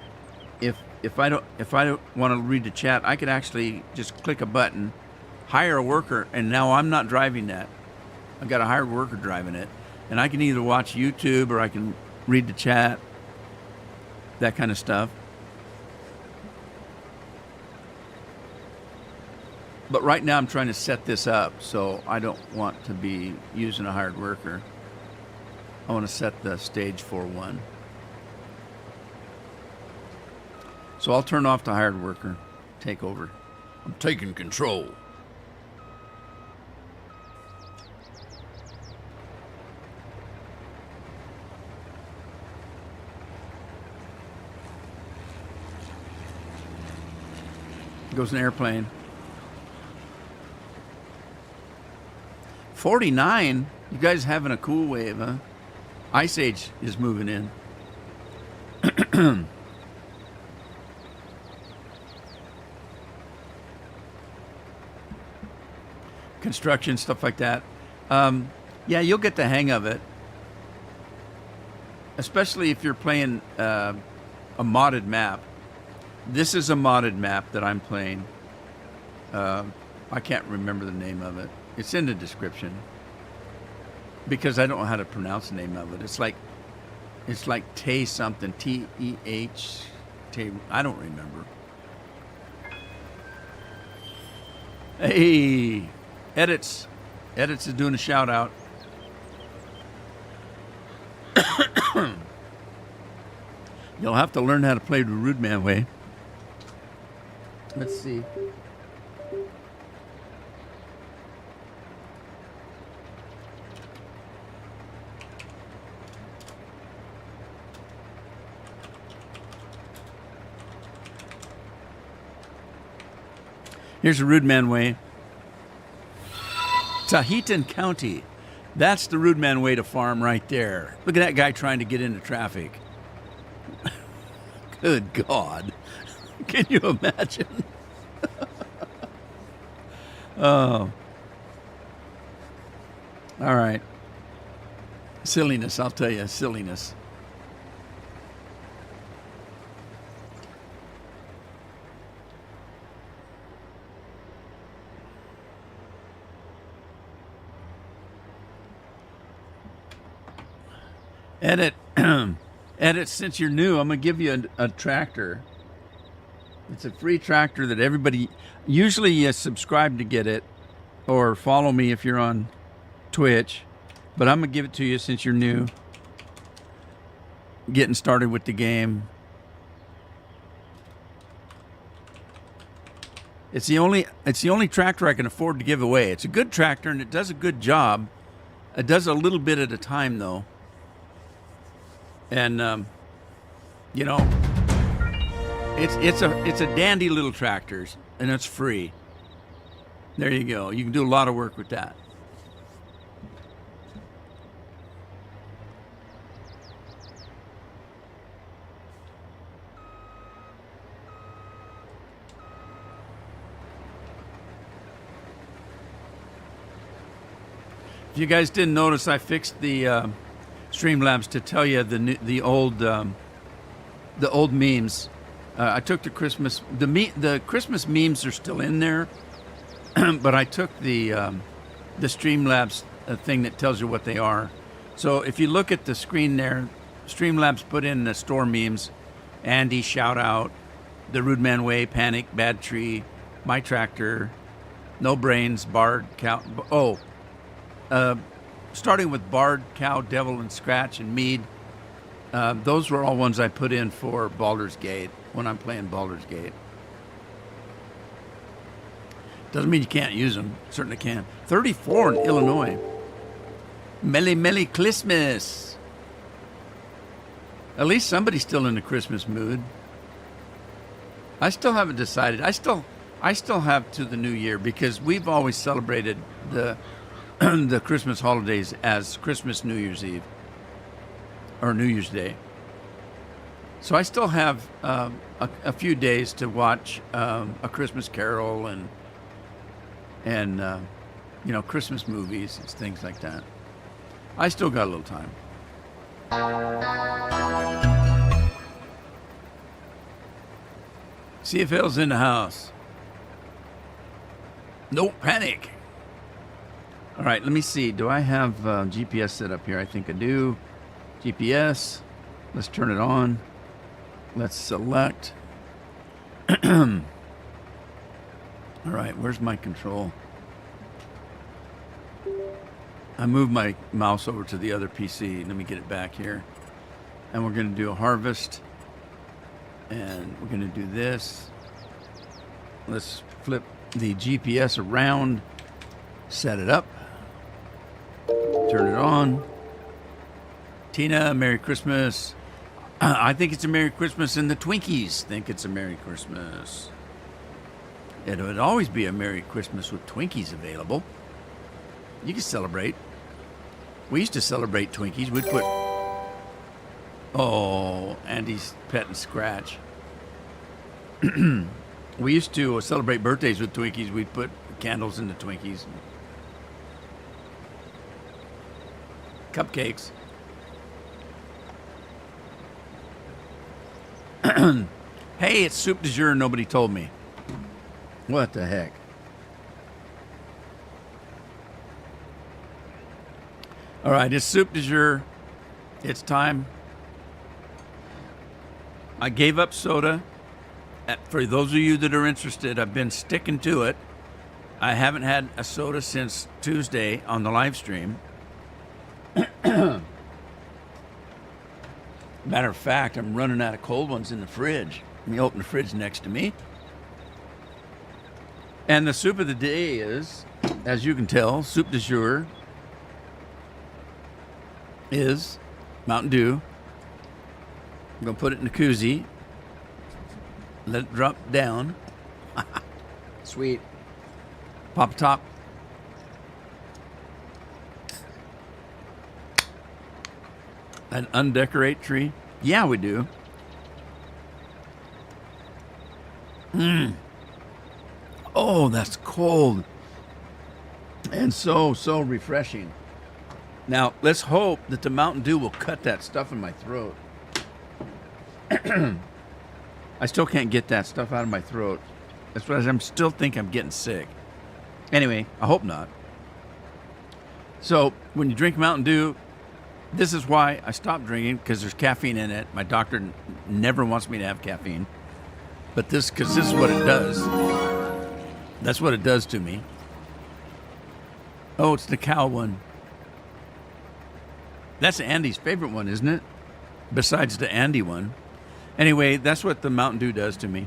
if I don't want to read the chat, I could actually just click a button, hire a worker, and now I'm not driving that. I've got a hired worker driving it, and I can either watch YouTube or I can read the chat, that kind of stuff. But right now I'm trying to set this up, so I don't want to be using a hired worker. I want to set the stage for one. So I'll turn off the hired worker, take over. I'm taking control. Goes an airplane. 49? You guys having a cool wave, huh? Ice Age is moving in. Construction, stuff like that. Yeah, you'll get the hang of it. Especially if you're playing a modded map. This is a modded map that I'm playing. I can't remember the name of it. It's in the description. Because I don't know how to pronounce the name of it. It's like Tay something. T-E-H. Tay, I don't remember. Hey, Edits is doing a shout out. You'll have to learn how to play the Rude Man way. Let's see. Here's the Rude Man way. Taheton County. That's the Rude Man way to farm right there. Look at that guy trying to get into traffic. Good God. Can you imagine? Oh. All right. Silliness, I'll tell you, silliness. Edit, since you're new, I'm going to give you a tractor. It's a free tractor that everybody, usually you subscribe to get it or follow me if you're on Twitch, but I'm going to give it to you since you're new, getting started with the game. It's the only tractor I can afford to give away. It's a good tractor and it does a good job. It does a little bit at a time though. And you know, it's a dandy little tractor, and it's free. There you go. You can do a lot of work with that. If you guys didn't notice, I fixed the Streamlabs to tell you the old memes. I took the Christmas memes are still in there, but I took the Streamlabs thing that tells you what they are. So if you look at the screen there, Streamlabs put in the store memes. Andy, shout out, the Rude Man Way, Panic, Bad Tree, My Tractor, No Brains, Bard, Cow. Starting with Bard, Cow, Devil, and Scratch, and Mead. Those were all ones I put in for Baldur's Gate when I'm playing Baldur's Gate. Doesn't mean you can't use them. Certainly can. 34 in Illinois. Melly Christmas. At least somebody's still in the Christmas mood. I still haven't decided. I still have to the new year because we've always celebrated the the Christmas holidays as Christmas, New Year's Eve, or New Year's Day. So I still have a few days to watch A Christmas Carol and Christmas movies and things like that. I still got a little time. CFL's in the house. No panic. All right, let me see. Do I have GPS set up here? I think I do. GPS. Let's turn it on. Let's select. All right, where's my control? I moved my mouse over to the other PC. Let me get it back here. And we're going to do a harvest. And we're going to do this. Let's flip the GPS around. Set it up. Turn it on. Tina, Merry Christmas. I think it's a Merry Christmas, and the Twinkies think it's a Merry Christmas. It would always be a Merry Christmas with Twinkies available. You can celebrate. We used to celebrate Twinkies. We'd put... Oh, Andy's pet and Scratch. We used to celebrate birthdays with Twinkies. We'd put candles in the Twinkies. Cupcakes. Hey, it's soup du jour. Nobody told me. What the heck? All right, it's soup du jour. It's time. I gave up soda. For those of you that are interested, I've been sticking to it. I haven't had a soda since Tuesday on the live stream. Matter of fact, I'm running out of cold ones in the fridge. Let me open the fridge next to me. And the soup of the day is, as you can tell, soup du jour is Mountain Dew. I'm going to put it in the koozie. Let it drop down. Sweet. Pop top. An undecorate tree? Yeah, we do. Oh, that's cold. And so refreshing. Now, let's hope that the Mountain Dew will cut that stuff in my throat. I still can't get that stuff out of my throat. That's what I'm still think I'm getting sick. Anyway, I hope not. So, when you drink Mountain Dew, this is why I stopped drinking, because there's caffeine in it. My doctor never wants me to have caffeine. But because this is what it does. That's what it does to me. Oh, it's the cow one. That's Andy's favorite one, isn't it? Besides the Andy one. Anyway, that's what the Mountain Dew does to me.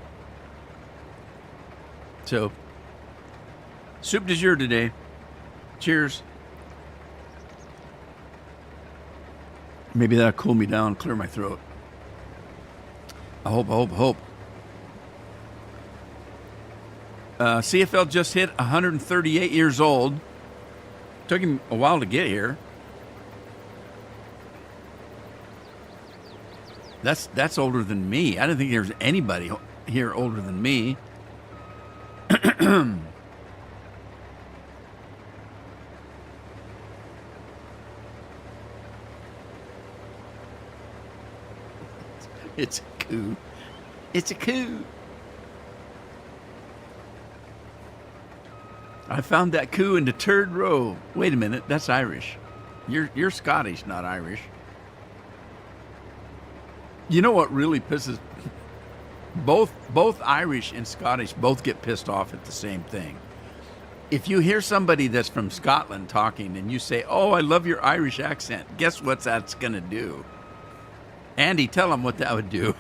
So, soup du jour today. Cheers. Maybe that'll cool me down, clear my throat. I hope. CFL just hit 138 years old. Took him a while to get here. That's older than me. I don't think there's anybody here older than me. It's a coup. It's a coup. I found that coup in the third row. Wait a minute, that's Irish. You're Scottish, not Irish. You know what really pisses both Irish and Scottish both get pissed off at the same thing. If you hear somebody that's from Scotland talking and you say, "Oh, I love your Irish accent," guess what that's going to do? Andy, tell them what that would do.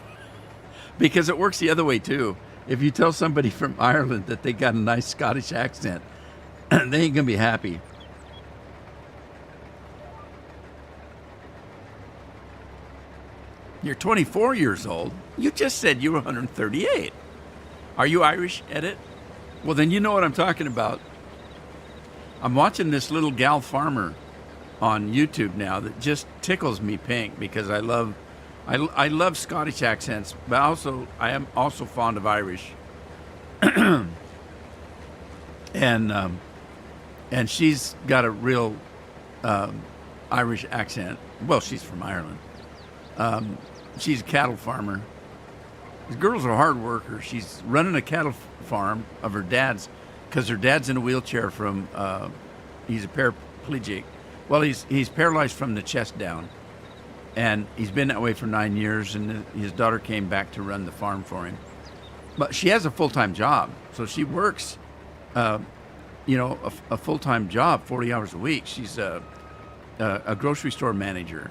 Because it works the other way too. If you tell somebody from Ireland that they got a nice Scottish accent, they ain't going to be happy. You're 24 years old. You just said you were 138. Are you Irish, Edit? Well, then you know what I'm talking about. I'm watching this little gal farmer on YouTube now that just tickles me pink because I love Scottish accents, but I am also fond of Irish. And she's got a real Irish accent. Well, she's from Ireland. She's a cattle farmer. The girl's a hard worker. She's running a cattle farm of her dad's because her dad's in a wheelchair from, he's a paraplegic. Well, he's paralyzed from the chest down. And he's been that way for 9 years, and his daughter came back to run the farm for him. But she has a full-time job, so she works, a full-time job, 40 hours a week. She's a grocery store manager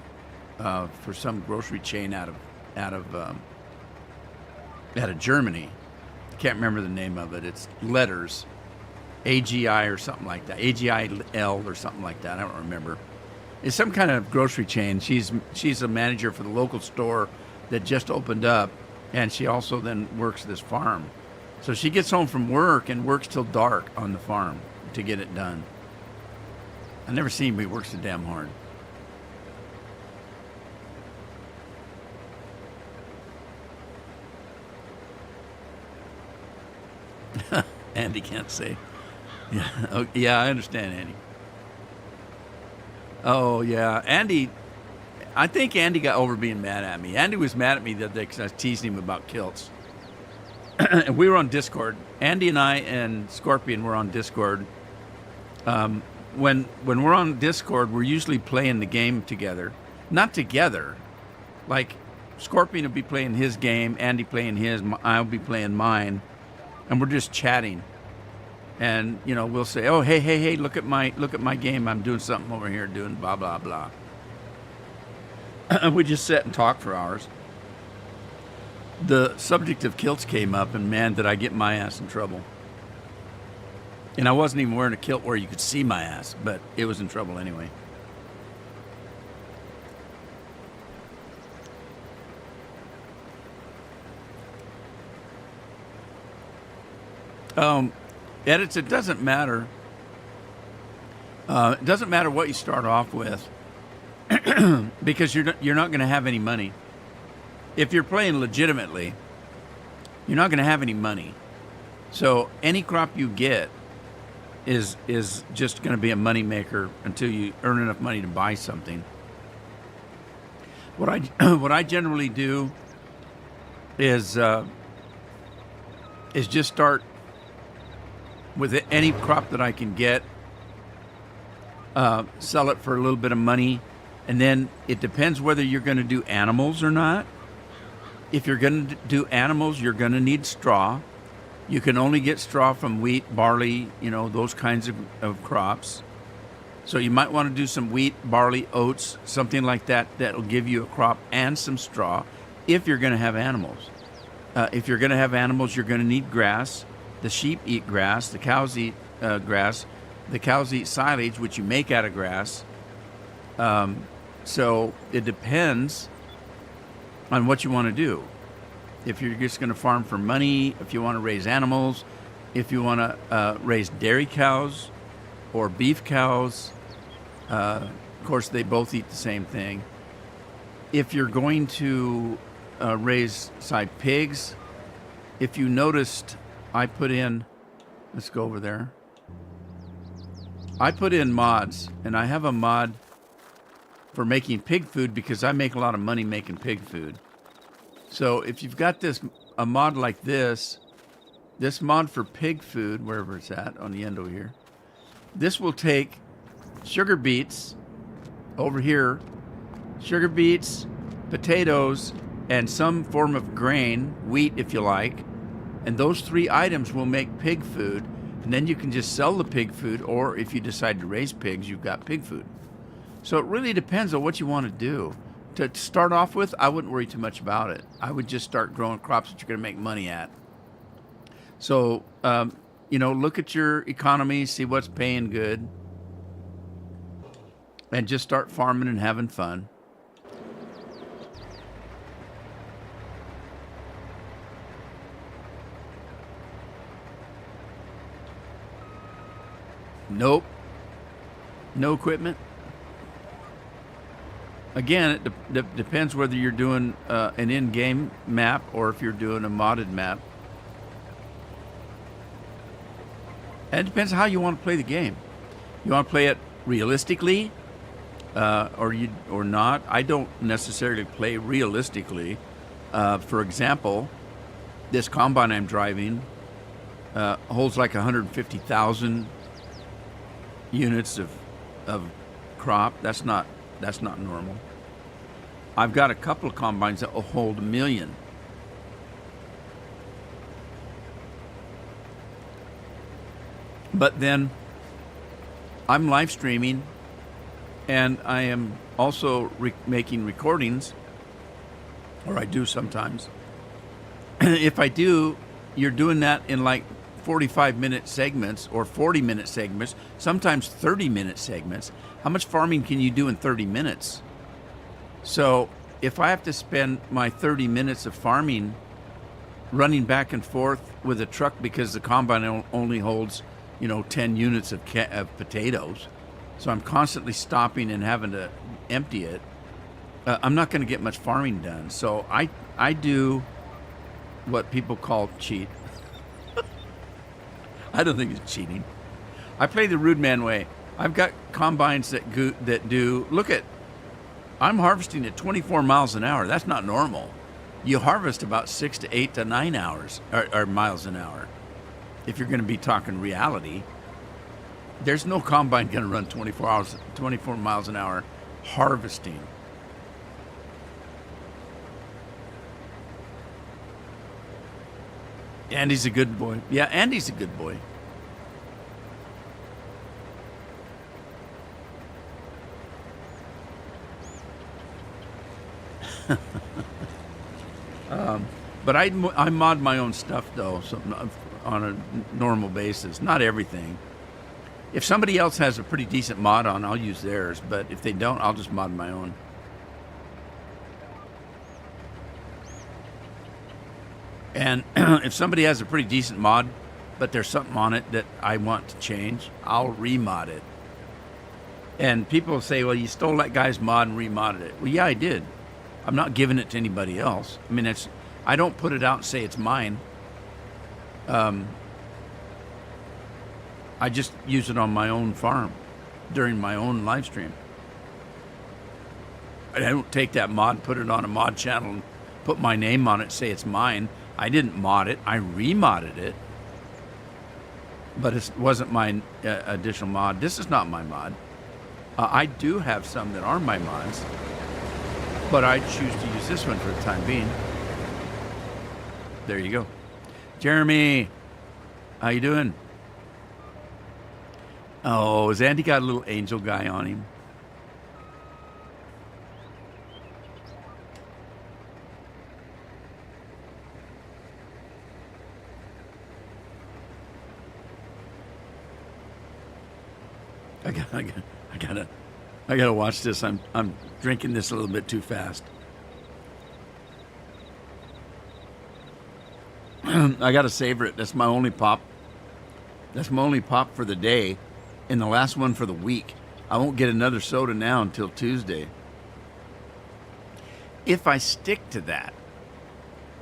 for some grocery chain out of Germany. I can't remember the name of it. It's letters, AGI or something like that, AGIL or something like that. I don't remember. It's some kind of grocery chain. She's a manager for the local store that just opened up, and she also then works this farm. So she gets home from work and works till dark on the farm to get it done. I've never seen anybody work so damn hard. Andy can't say. Yeah, oh, yeah, I understand, Andy. Oh, yeah. Andy, I think Andy got over being mad at me. Andy was mad at me the other day because I was teasing him about kilts. And we were on Discord. Andy and I and Scorpion were on Discord. When we're on Discord, we're usually playing the game together. Not together. Like, Scorpion will be playing his game, Andy playing his, I'll be playing mine. And we're just chatting. And, we'll say, "Oh, hey, look at my game. I'm doing something over here, doing blah, blah, blah." And we just sit and talk for hours. The subject of kilts came up, and man, did I get my ass in trouble. And I wasn't even wearing a kilt where you could see my ass, but it was in trouble anyway. Edits, it doesn't matter. It doesn't matter what you start off with because you're not going to have any money. If you're playing legitimately, you're not going to have any money. So any crop you get is just going to be a money maker until you earn enough money to buy something. What I generally do is just start with any crop that I can get, sell it for a little bit of money, and then it depends whether you're going to do animals or not. If you're going to do animals, you're going to need straw. You can only get straw from wheat, barley, those kinds of crops. So you might want to do some wheat, barley, oats, something like that that'll give you a crop and some straw if you're going to have animals. If you're going to have animals, you're going to need grass. The sheep eat grass, the cows eat grass, the cows eat silage, which you make out of grass. So it depends on what you want to do. If you're just going to farm for money, if you want to raise animals, if you want to raise dairy cows or beef cows, of course they both eat the same thing. If you're going to raise pigs, if you noticed, I put in, let's go over there. I put in mods, and I have a mod for making pig food because I make a lot of money making pig food. So if you've got a mod like this mod for pig food, wherever it's at on the end over here, this will take sugar beets over here, sugar beets, potatoes, and some form of grain, wheat if you like, and those 3 items will make pig food, and then you can just sell the pig food, or if you decide to raise pigs, you've got pig food. So it really depends on what you want to do. To start off with, I wouldn't worry too much about it. I would just start growing crops that you're going to make money at. So, look at your economy, see what's paying good, and just start farming and having fun. Nope. No equipment. Again, it depends whether you're doing an in-game map or if you're doing a modded map. And it depends how you want to play the game. You want to play it realistically, or not. I don't necessarily play realistically. For example, this combine I'm driving holds like 150,000 units of crop. That's not normal. I've got a couple of combines that will hold 1 million. But then I'm live streaming, and I am also making recordings, or I do sometimes. If I do, you're doing that in like 45-minute segments or 40-minute segments, sometimes 30-minute segments. How much farming can you do in 30 minutes? So if I have to spend my 30 minutes of farming running back and forth with a truck because the combine only holds 10 units of potatoes, so I'm constantly stopping and having to empty it, I'm not going to get much farming done. So I do what people call cheat. I don't think it's cheating. I play the rude man way. I've got combines that do, I'm harvesting at 24 miles an hour. That's not normal. You harvest about 6 to 8 to 9 hours or miles an hour. If you're going to be talking reality, there's no combine going to run 24 miles an hour harvesting. Andy's a good boy. Yeah, Andy's a good boy. But I mod my own stuff, though, so on a normal basis. Not everything. If somebody else has a pretty decent mod on, I'll use theirs. But if they don't, I'll just mod my own. And if somebody has a pretty decent mod, but there's something on it that I want to change, I'll remod it. And people say, well, you stole that guy's mod and remodded it. Well, yeah, I did. I'm not giving it to anybody else. I mean, I don't put it out and say it's mine. I just use it on my own farm during my own live stream. I don't take that mod, put it on a mod channel, and put my name on it, say it's mine. I didn't mod it. I remodded it. But it wasn't my additional mod. This is not my mod. I do have some that are my mods, but I choose to use this one for the time being. There you go. Jeremy, how you doing? Oh, has Andy got a little angel guy on him? I gotta watch this. I'm drinking this a little bit too fast. I gotta savor it. That's my only pop. That's my only pop for the day, and the last one for the week. I won't get another soda now until Tuesday. If I stick to that,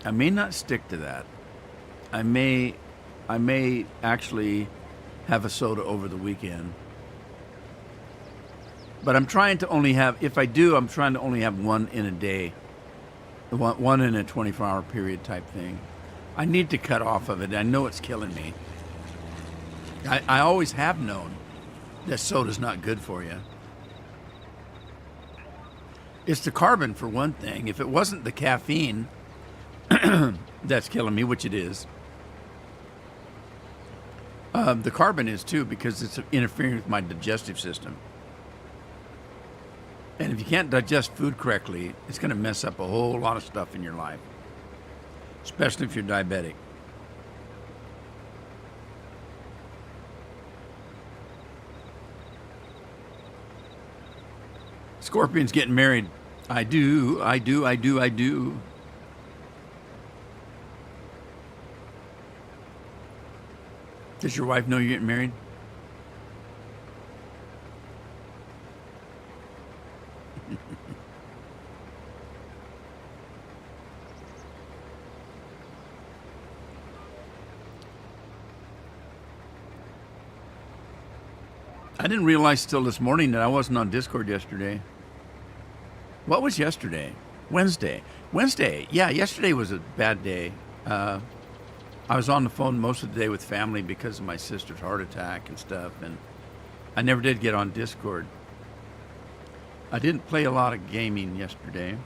I may not stick to that. I may actually have a soda over the weekend. But I'm trying to only have, if I do, I'm trying to only have one in a day. one in a 24-hour period type thing. I need to cut off of it. I know it's killing me. I always have known that soda's not good for you. It's the carbon, for one thing. If it wasn't the caffeine that's killing me, which it is, the carbon is too, because it's interfering with my digestive system. And if you can't digest food correctly, it's going to mess up a whole lot of stuff in your life, especially if you're diabetic. Scorpion's getting married. I do. Does your wife know you're getting married? I didn't realize till this morning that I wasn't on Discord yesterday. What was yesterday? Wednesday. Yeah, yesterday was a bad day. I was on the phone most of the day with family because of my sister's heart attack and stuff, and I never did get on Discord. I didn't play a lot of gaming yesterday.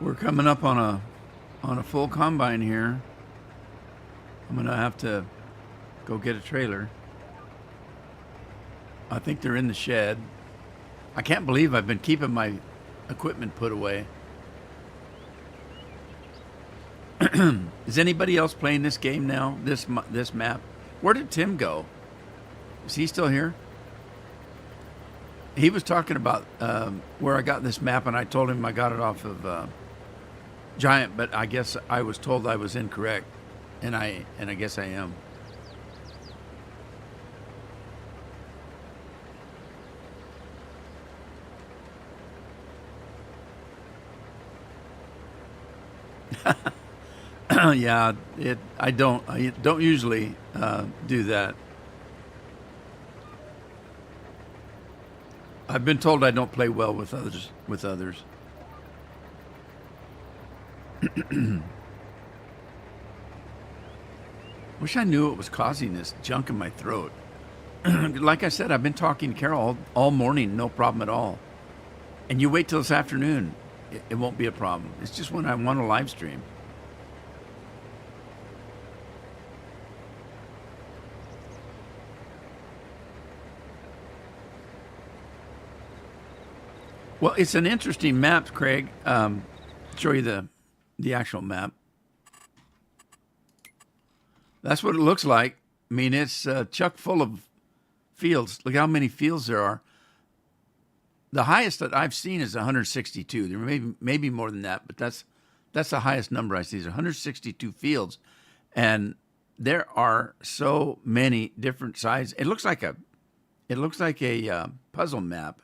We're coming up on a full combine here. I'm gonna have to go get a trailer. I think they're in the shed. I can't believe I've been keeping my equipment put away. Is anybody else playing this game now? This map? Where did Tim go? Is he still here? He was talking about where I got this map, and I told him I got it off of Giant, but I guess I was told I was incorrect, and I guess I am. Yeah, I don't usually do that. I've been told I don't play well with others. Wish I knew what was causing this junk in my throat. Like I said, I've been talking to Carol all morning, no problem at all. And you wait till this afternoon, it won't be a problem. It's just when I want to live stream. Well, it's an interesting map, Craig. Show you the actual map. That's what it looks like. I mean, it's chock full of fields. Look how many fields there are. The highest that I've seen is 162. There may be more than that, but that's the highest number I see. Is 162 fields, and there are so many different sizes. It looks like a puzzle map.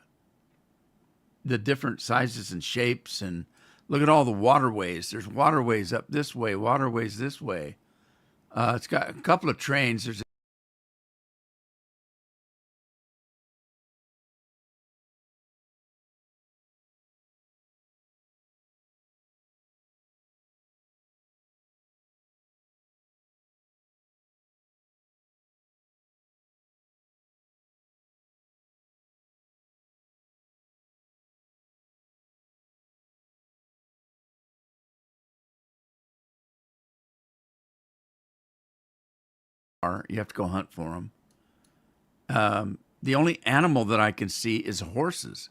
The different sizes and shapes, and look at all the waterways. There's waterways up this way, waterways this way. It's got a couple of trains. There's you have to go hunt for them. The only animal that I can see is horses.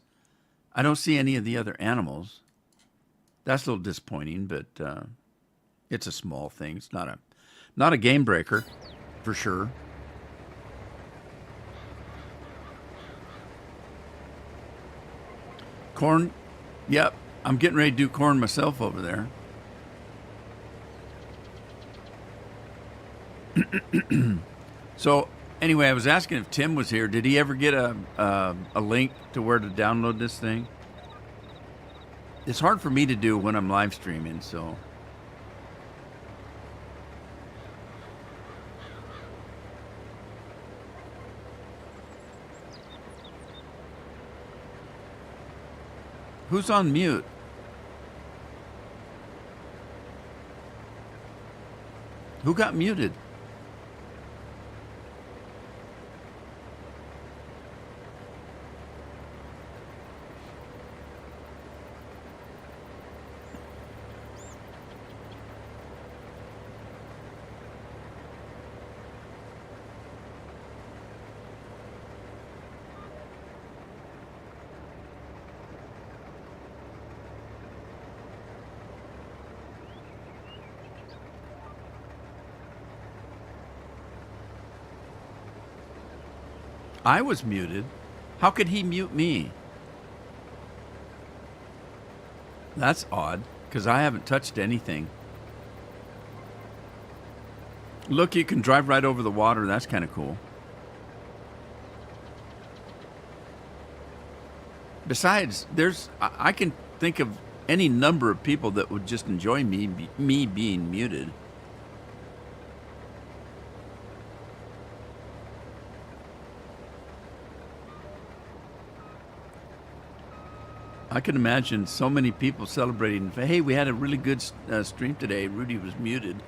I don't see any of the other animals. That's a little disappointing, but it's a small thing. It's not a game breaker, for sure. Corn, Yep, I'm getting ready to do corn myself over there. So anyway, I was asking if Tim was here. Did he ever get a link to where to download this thing? It's hard for me to do when I'm live streaming, so. Who's on mute? Who got muted? I was muted. How could he mute me? That's odd, because I haven't touched anything. Look, you can drive right over the water. That's kind of cool. Besides, I can think of any number of people that would just enjoy me being muted. I can imagine so many people celebrating. Hey, we had a really good stream today. Rudy was muted.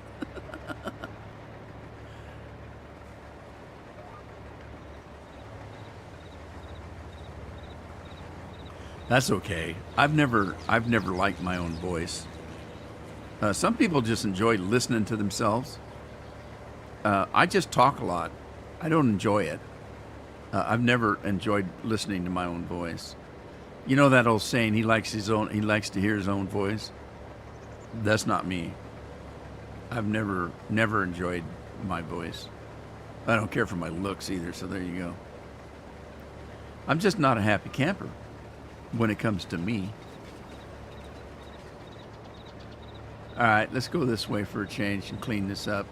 That's okay. I've never liked my own voice. Some people just enjoy listening to themselves. I just talk a lot. I don't enjoy it. I've never enjoyed listening to my own voice. You know that old saying, he likes to hear his own voice? That's not me. I've never enjoyed my voice. I don't care for my looks either, so there you go. I'm just not a happy camper when it comes to me. All right, let's go this way for a change and clean this up.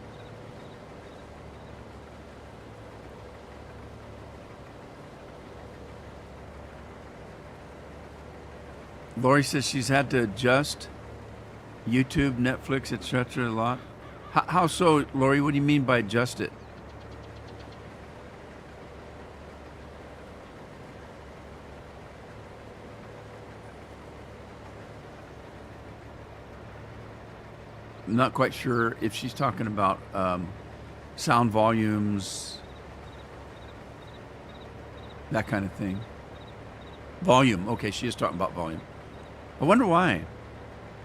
Lori says she's had to adjust YouTube, Netflix, etc. a lot. How so, Lori? What do you mean by adjust it? I'm not quite sure if she's talking about sound volumes, that kind of thing. Volume. Okay, she is talking about volume. I wonder why.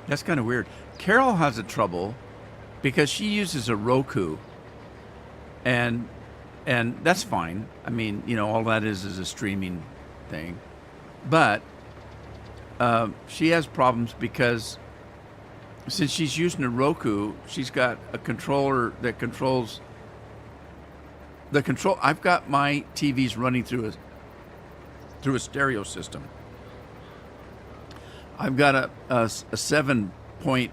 That's kind of weird. Carol has a trouble because she uses a Roku, and that's fine. I mean, you know, all that is a streaming thing, but she has problems because since she's using a Roku, she's got a controller that controls the control. I've got my TVs running through a stereo system. I've got a 7-point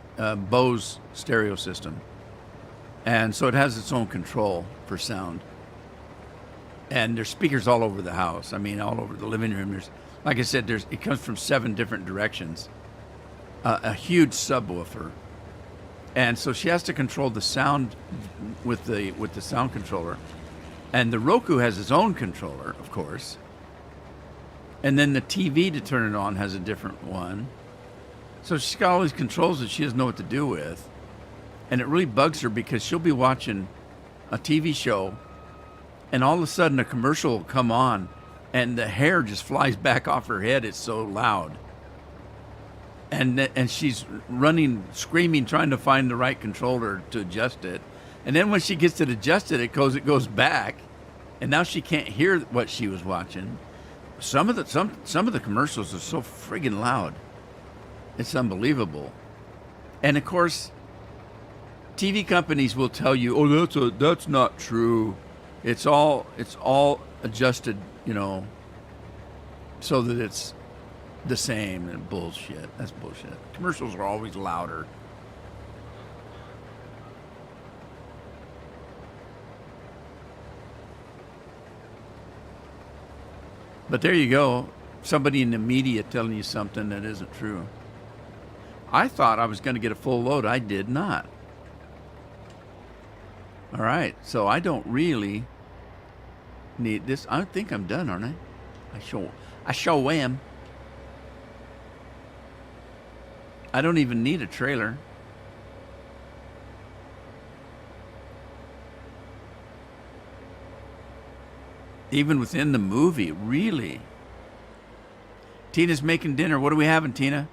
Bose stereo system, and so it has its own control for sound. And there's speakers all over the house. I mean, all over the living room. There's, like I said, it comes from 7 different directions. A huge subwoofer, and so she has to control the sound with the sound controller. And the Roku has its own controller, of course. And then the TV to turn it on has a different one. So she's got all these controls that she doesn't know what to do with. And it really bugs her because she'll be watching a TV show and all of a sudden a commercial will come on and the hair just flies back off her head. It's so loud. And she's running, screaming, trying to find the right controller to adjust it. And then when she gets it adjusted, it goes back. And now she can't hear what she was watching. Some of the commercials are so friggin' loud. It's unbelievable. And of course, TV companies will tell you, "Oh, that's not true. It's all adjusted, you know, so that it's the same. And bullshit. That's bullshit. Commercials are always louder. But there you go. Somebody in the media telling you something that isn't true. I thought I was going to get a full load. I did not. All right. So I don't really need this. I think I'm done, aren't I? I sure am. I don't even need a trailer. Even within the movie, really. Tina's making dinner. What are we having, Tina?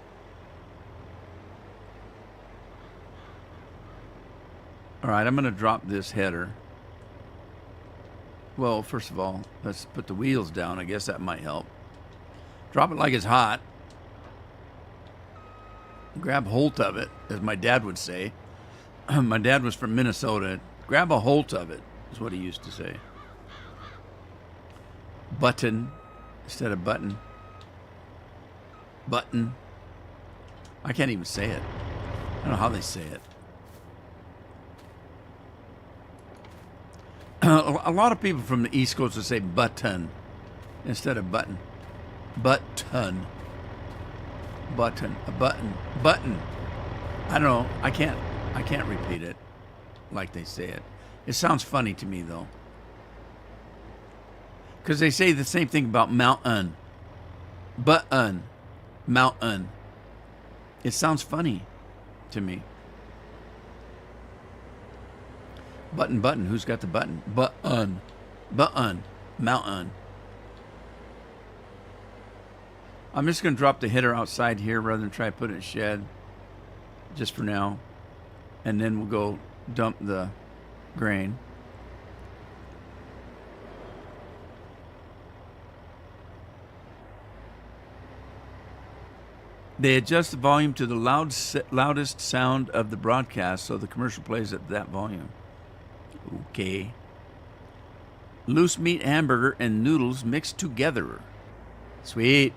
All right, I'm going to drop this header. Well, first of all, let's put the wheels down. I guess that might help. Drop it like it's hot. Grab hold of it, as my dad would say. My dad was from Minnesota. Grab a hold of it, is what he used to say. Button instead of button. Button. I can't even say it. I don't know how they say it. A lot of people from the East Coast will say button instead of button. Button. Button. A button. Button. I don't know. I can't repeat it like they say it. It sounds funny to me though. Because they say the same thing about mountain. Button. Mountain. It sounds funny to me. Button, button. Who's got the button? Button. Button. Mountain. I'm just going to drop the header outside here rather than try to put it in shed. Just for now. And then we'll go dump the grain. They adjust the volume to the loudest sound of the broadcast so the commercial plays at that volume. Okay. Loose meat hamburger and noodles mixed together. Sweet.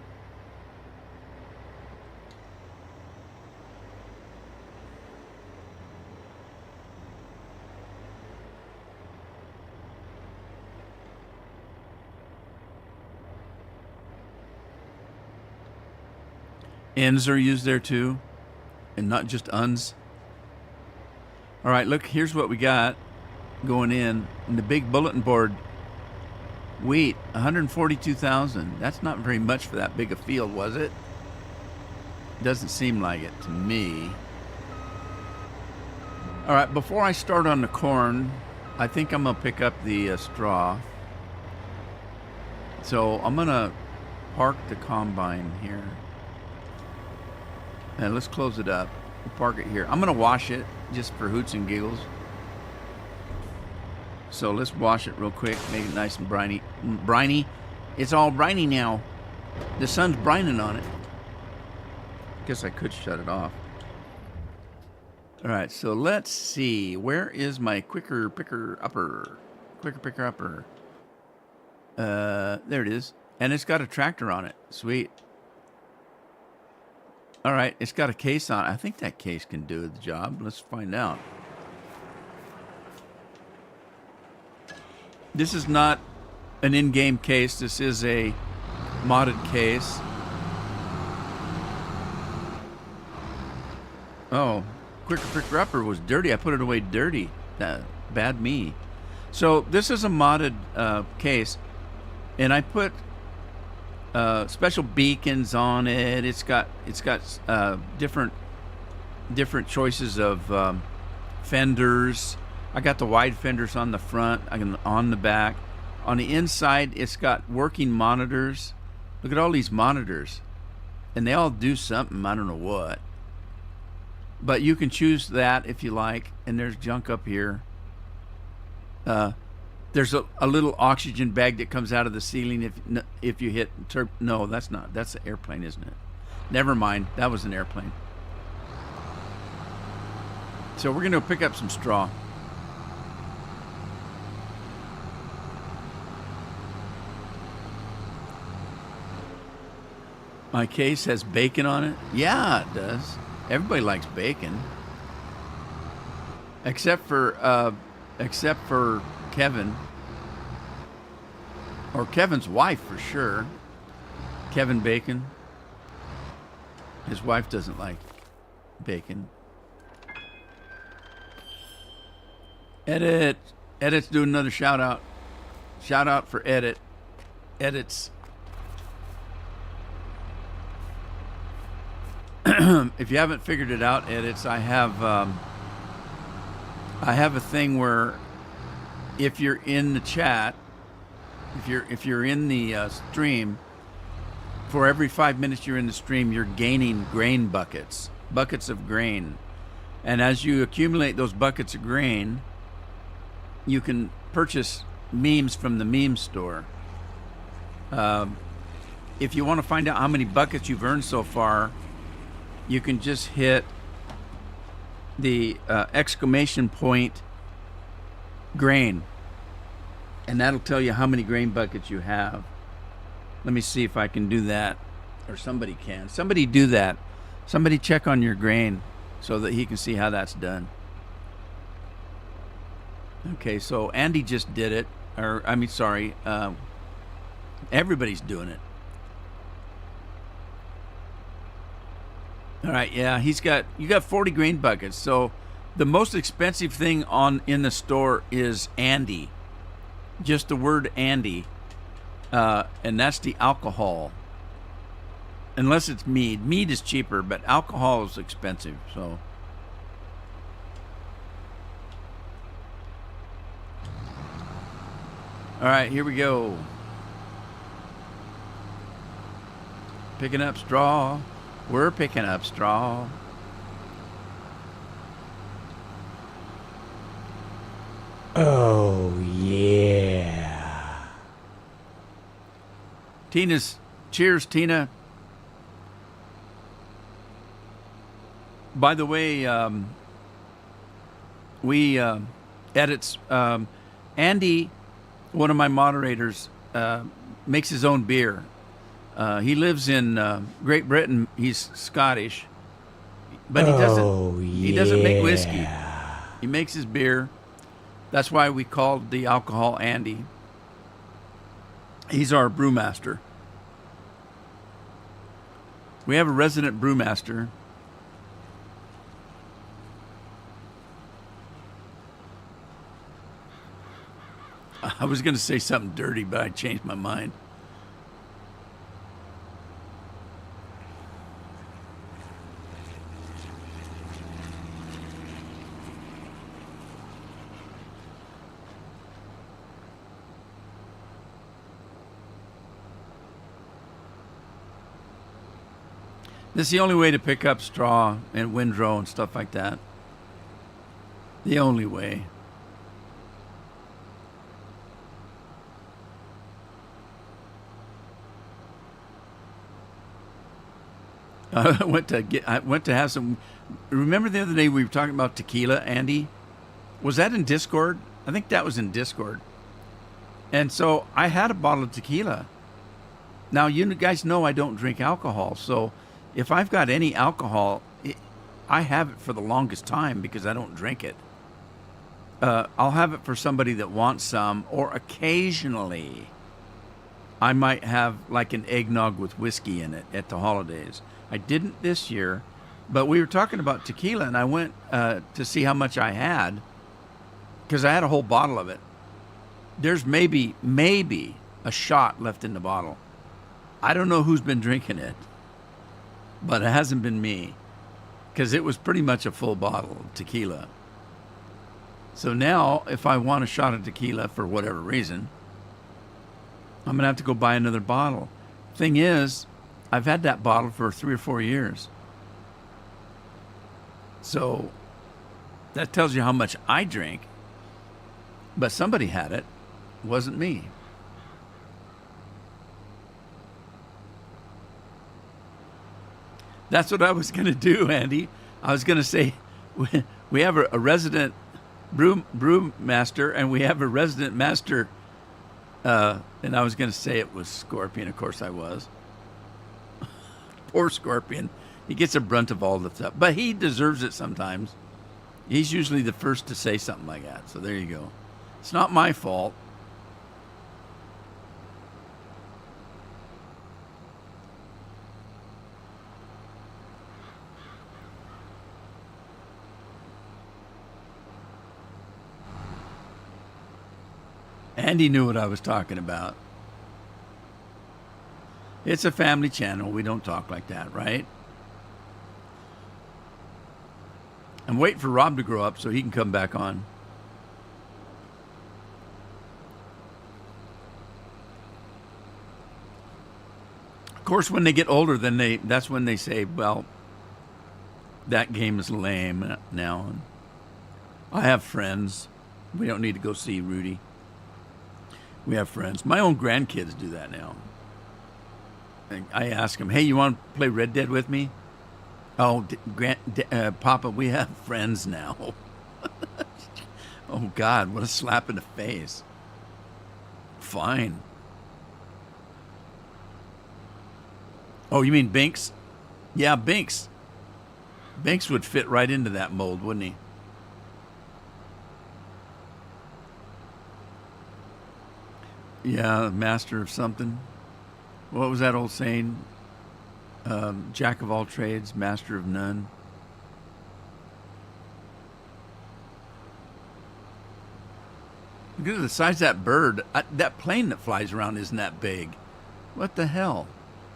Ns are used there too, and not just uns. All right, look, here's what we got going in the big bulletin board. Wheat, 142,000. That's not very much for that big a field, was it? Doesn't seem like it to me. All right, before I start on the corn, I think I'm going to pick up the straw. So I'm going to park the combine here. And let's close it up. We'll park it here. I'm going to wash it just for hoots and giggles. So let's wash it real quick. Make it nice and briny. Briny. It's all briny now. The sun's brining on it. Guess I could shut it off. All right, so let's see. Where is my quicker picker upper? Quicker picker upper. There it is. And it's got a tractor on it. Sweet. All right, it's got a case on it. I think that case can do the job. Let's find out. This is not an in-game case. This is a modded case. Oh, quicker picker upper was dirty. I put it away dirty. Bad me. So this is a modded case, and I put special beacons on it. It's got different choices of fenders. I got the wide fenders on the front, on the back. On the inside, it's got working monitors. Look at all these monitors, and they all do something. I don't know what, but you can choose that if you like. And there's junk up here. There's a little oxygen bag that comes out of the ceiling if you hit no, that's not. That's an airplane, isn't it? Never mind. That was an airplane. So we're going to pick up some straw. My case has bacon on it. Yeah, it does. Everybody likes bacon, except for Kevin or Kevin's wife for sure. Kevin Bacon. His wife doesn't like bacon. Edit. Edit's doing another shout out. Shout out for Edit. Edits. If you haven't figured it out, Edits, I have a thing where if you're in the chat, if you're in the stream, for every 5 minutes you're in the stream, you're gaining grain buckets of grain, and as you accumulate those buckets of grain, you can purchase memes from the meme store. If you want to find out how many buckets you've earned so far, you can just hit the exclamation point grain, and that'll tell you how many grain buckets you have. Let me see if I can do that, or somebody can. Somebody do that. Somebody check on your grain so that he can see how that's done. Okay, so Andy just did it, everybody's doing it. All right, yeah, you got 40 grain buckets. So the most expensive thing in the store is Andy. Just the word Andy. And that's the alcohol. Unless it's mead. Mead is cheaper, but alcohol is expensive, so. All right, here we go. Picking up straw. We're picking up straw. Oh, yeah. Cheers, Tina. By the way, Edits, Andy, one of my moderators, makes his own beer. He lives in Great Britain. He's Scottish, but he doesn't make whiskey. He makes his beer. That's why we called the alcohol Andy. He's our brewmaster. We have a resident brewmaster. I was going to say something dirty, but I changed my mind. This is the only way to pick up straw and windrow and stuff like that. The only way. I went to have some. Remember the other day we were talking about tequila, Andy? Was that in Discord? I think that was in Discord. And so I had a bottle of tequila. Now you guys know I don't drink alcohol, so if I've got any alcohol, I have it for the longest time because I don't drink it. I'll have it for somebody that wants some, or occasionally I might have like an eggnog with whiskey in it at the holidays. I didn't this year, but we were talking about tequila, and I went to see how much I had because I had a whole bottle of it. There's maybe a shot left in the bottle. I don't know who's been drinking it, but it hasn't been me because it was pretty much a full bottle of tequila. So now if I want a shot of tequila for whatever reason, I'm going to have to go buy another bottle. Thing is, I've had that bottle for 3 or 4 years. So that tells you how much I drink. But somebody had it. It wasn't me. That's what I was going to do, Andy. I was going to say we have a resident brewmaster and we have a resident master. And I was going to say it was Scorpion. Of course I was. Poor Scorpion. He gets the brunt of all the stuff. But he deserves it sometimes. He's usually the first to say something like that. So there you go. It's not my fault. And he knew what I was talking about. It's a family channel. We don't talk like that, right? I'm waiting for Rob to grow up so he can come back on. Of course, when they get older, then that's when they say, well, that game is lame now. And I have friends. We don't need to go see Rudy. We have friends. My own grandkids do that now. I ask them, hey, you want to play Red Dead with me? Oh, Papa, we have friends now. Oh, God, what a slap in the face. Fine. Oh, you mean Binks? Yeah, Binks. Binks would fit right into that mold, wouldn't he? Yeah, master of something. What was that old saying? Jack of all trades, master of none. Look at the size of that bird. That plane that flies around isn't that big. What the hell?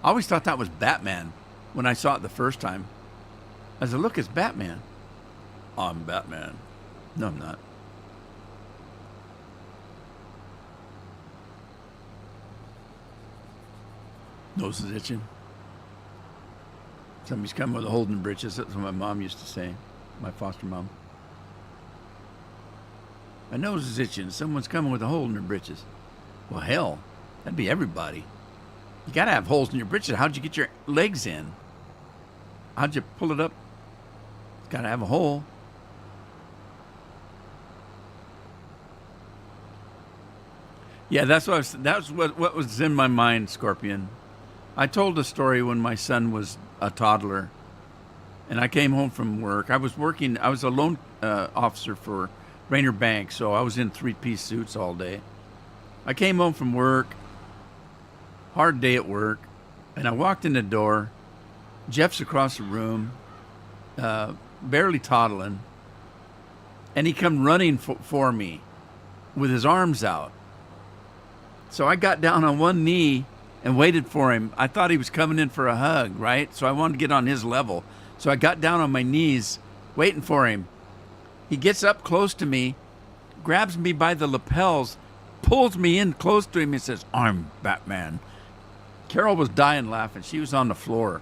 I always thought that was Batman when I saw it the first time. I said, look, it's Batman. I'm Batman. No, I'm not. Nose is itching. Somebody's coming with a holding britches. That's what my mom used to say. My foster mom. My nose is itching. Someone's coming with a hole in their britches. Well, hell, that'd be everybody. You gotta have holes in your britches. How'd you get your legs in? How'd you pull it up? It's gotta have a hole. Yeah, that's what was in my mind, Scorpion. I told a story when my son was a toddler, and I came home from work. I was a loan officer for Rainer Bank, so I was in three-piece suits all day. I came home from work, hard day at work, and I walked in the door. Jeff's across the room, barely toddling, and he come running for me with his arms out. So I got down on one knee and waited for him. I thought he was coming in for a hug, right? So I wanted to get on his level. So I got down on my knees, waiting for him. He gets up close to me, grabs me by the lapels, pulls me in close to him and says, I'm Batman. Carol was dying laughing. She was on the floor.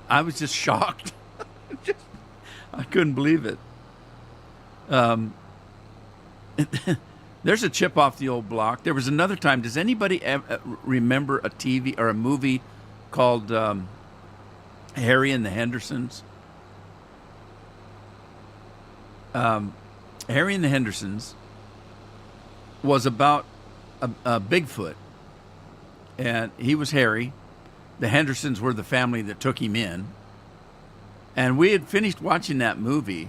I was just shocked. I couldn't believe it. There's a chip off the old block. There was another time. Does anybody remember a TV or a movie called Harry and the Hendersons? Harry and the Hendersons was about a Bigfoot. And he was Harry. The Hendersons were the family that took him in. And we had finished watching that movie.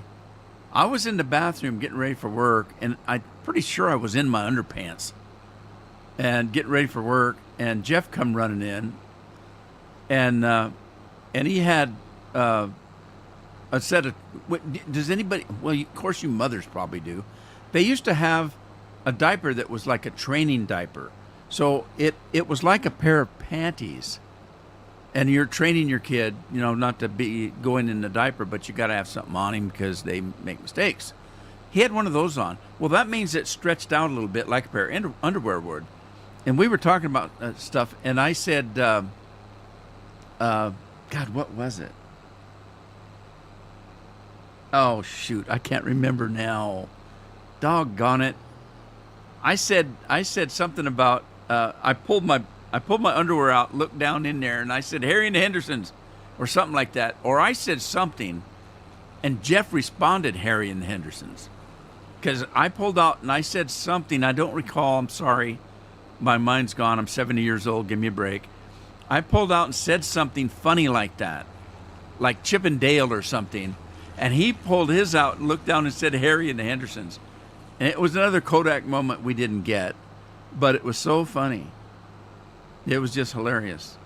I was in the bathroom getting ready for work, and I'm pretty sure I was in my underpants and getting ready for work. And Jeff come running in, and he had a set of. Does anybody? Well, of course, you mothers probably do. They used to have a diaper that was like a training diaper, so it was like a pair of panties. And you're training your kid, not to be going in the diaper, but you got to have something on him because they make mistakes. He had one of those on. Well, that means it stretched out a little bit like a pair of underwear would. And we were talking about stuff, and I said, God, what was it? Oh, shoot, I can't remember now. Doggone it. I said something about, I pulled my underwear out, looked down in there, and I said, Harry and the Hendersons, or something like that. Or I said something, and Jeff responded, Harry and the Hendersons. Because I pulled out and I said something, I don't recall, I'm sorry. My mind's gone, I'm 70 years old, give me a break. I pulled out and said something funny like that, like Chip and Dale or something, and he pulled his out and looked down and said Harry and the Hendersons. And it was another Kodak moment we didn't get, but it was so funny. It was just hilarious.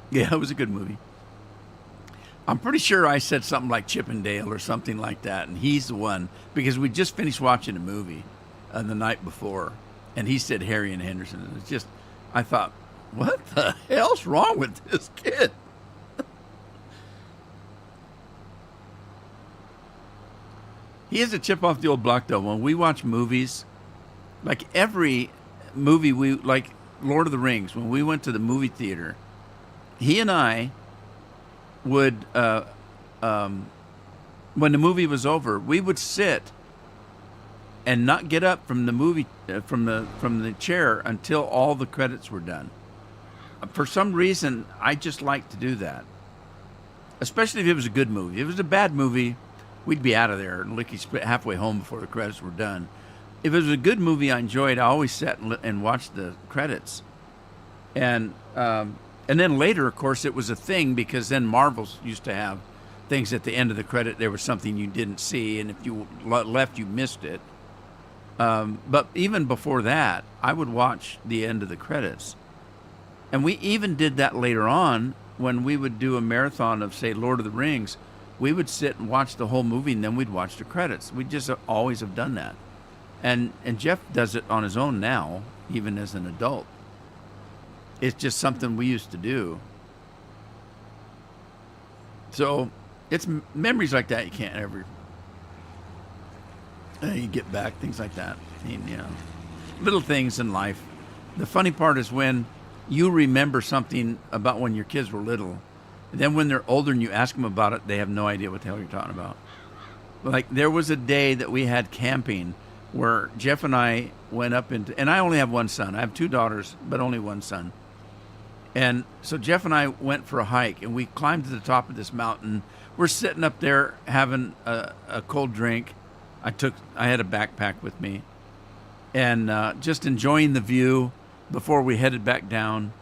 Yeah, it was a good movie. I'm pretty sure I said something like Chip and Dale or something like that, and he's the one because we just finished watching a movie the night before, and he said Harry and Henderson. It's just, I thought, what the hell's wrong with this kid? He is a chip off the old block, though. When we watch movies, like every movie like Lord of the Rings, when we went to the movie theater, he and I would, when the movie was over, we would sit and not get up from the movie, from the chair until all the credits were done. For some reason, I just like to do that, especially if it was a good movie. If it was a bad movie, we'd be out of there and lickety-split halfway home before the credits were done. If it was a good movie I enjoyed, I always sat and watched the credits. And then later, of course, it was a thing because then Marvel used to have things at the end of the credit. There was something you didn't see, and if you left, you missed it. But even before that, I would watch the end of the credits. And we even did that later on when we would do a marathon of, say, Lord of the Rings. We would sit and watch the whole movie, and then we'd watch the credits. We just always have done that. And Jeff does it on his own now, even as an adult. It's just something we used to do. So it's memories like that you can't ever you get back, things like that. Little things in life. The funny part is when you remember something about when your kids were little, and then when they're older and you ask them about it, they have no idea what the hell you're talking about. Like there was a day that we had camping where Jeff and I went up into, and I only have one son. I have two daughters, but only one son. And so Jeff and I went for a hike, and we climbed to the top of this mountain. We're sitting up there having a cold drink. I had a backpack with me, and just enjoying the view before we headed back down.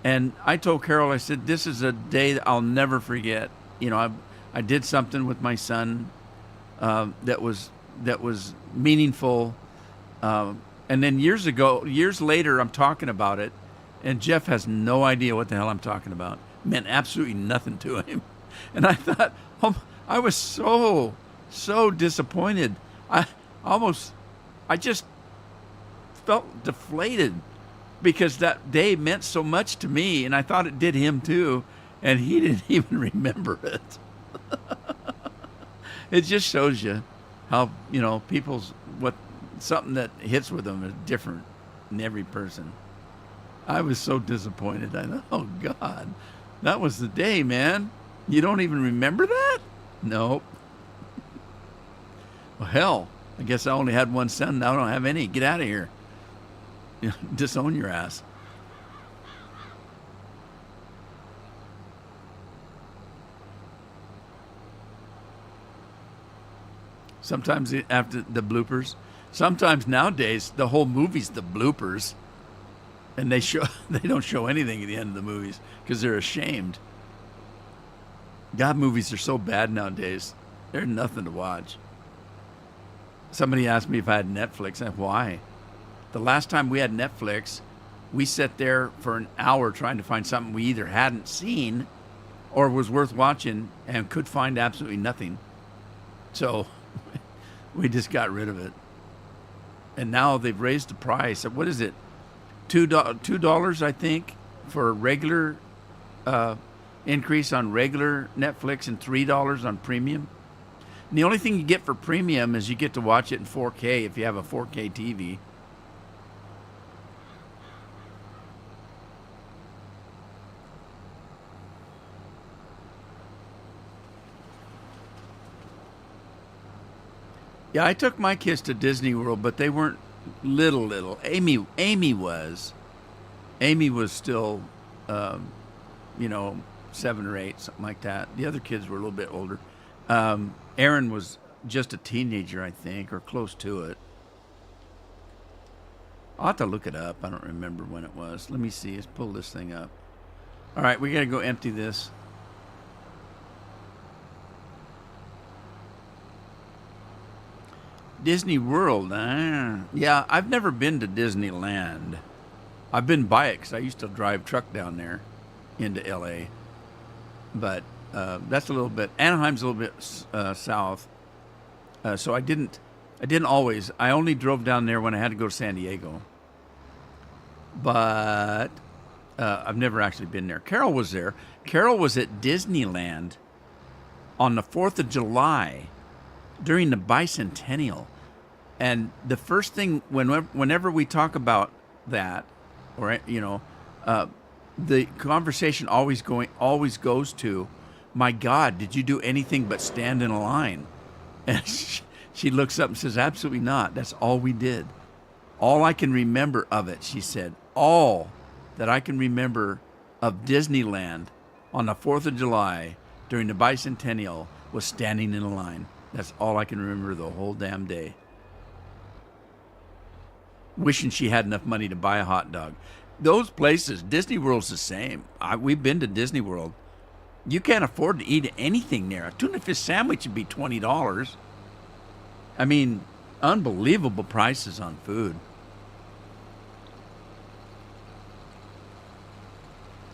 And I told Carol, I said, this is a day that I'll never forget. I did something with my son that was meaningful. And then years later, I'm talking about it, and Jeff has no idea what the hell I'm talking about. It meant absolutely nothing to him. And I thought, I was so disappointed. I just felt deflated because that day meant so much to me, and I thought it did him too, and he didn't even remember it. It just shows you how, something that hits with them is different in every person. I was so disappointed. I thought, oh God, that was the day, man. You don't even remember that? Nope. Well, hell, I guess I only had one son. Now I don't have any. Get out of here. Disown your ass. Sometimes after the bloopers. Sometimes nowadays the whole movie's the bloopers, and they don't show anything at the end of the movies because they're ashamed. God, movies are so bad nowadays. They're nothing to watch. Somebody asked me if I had Netflix. I said, why? The last time we had Netflix, we sat there for an hour trying to find something we either hadn't seen or was worth watching and could find absolutely nothing. So we just got rid of it. And now they've raised the price. What is it? $2, I think, for a regular increase on regular Netflix and $3 on premium. And the only thing you get for premium is you get to watch it in 4K if you have a 4K TV. Yeah, I took my kids to Disney World, but they weren't little. Amy was. Amy was still, 7 or 8, something like that. The other kids were a little bit older. Aaron was just a teenager, I think, or close to it. I'll have to look it up. I don't remember when it was. Let me see. Let's pull this thing up. All right, we got to go empty this. Disney World. Yeah, I've never been to Disneyland. I've been by it because I used to drive truck down there into LA. But that's a little bit. Anaheim's a little bit south. So I didn't always. I only drove down there when I had to go to San Diego. But I've never actually been there. Carol was there. Carol was at Disneyland on the 4th of July during the bicentennial. And the first thing, whenever we talk about that, or the conversation always goes to, my God, did you do anything but stand in a line? And she looks up and says, absolutely not. That's all we did. All I can remember of it, she said, all that I can remember of Disneyland on the 4th of July during the bicentennial was standing in a line. That's all I can remember the whole damn day. Wishing she had enough money to buy a hot dog. Those places, Disney World's the same. We've been to Disney World. You can't afford to eat anything there. A tuna fish sandwich would be $20. I mean, unbelievable prices on food.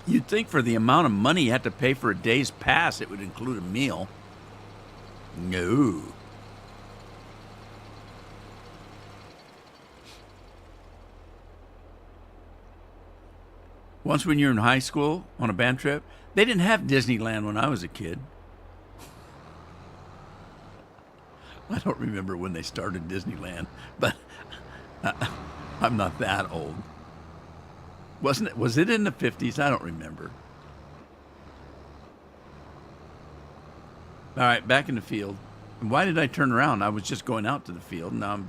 You'd think for the amount of money you had to pay for a day's pass, it would include a meal. No. Once when you're in high school on a band trip, they didn't have Disneyland when I was a kid. I don't remember when they started Disneyland, but I'm not that old. Wasn't it? Was it in the 50s? I don't remember. All right, back in the field. And why did I turn around? I was just going out to the field. Now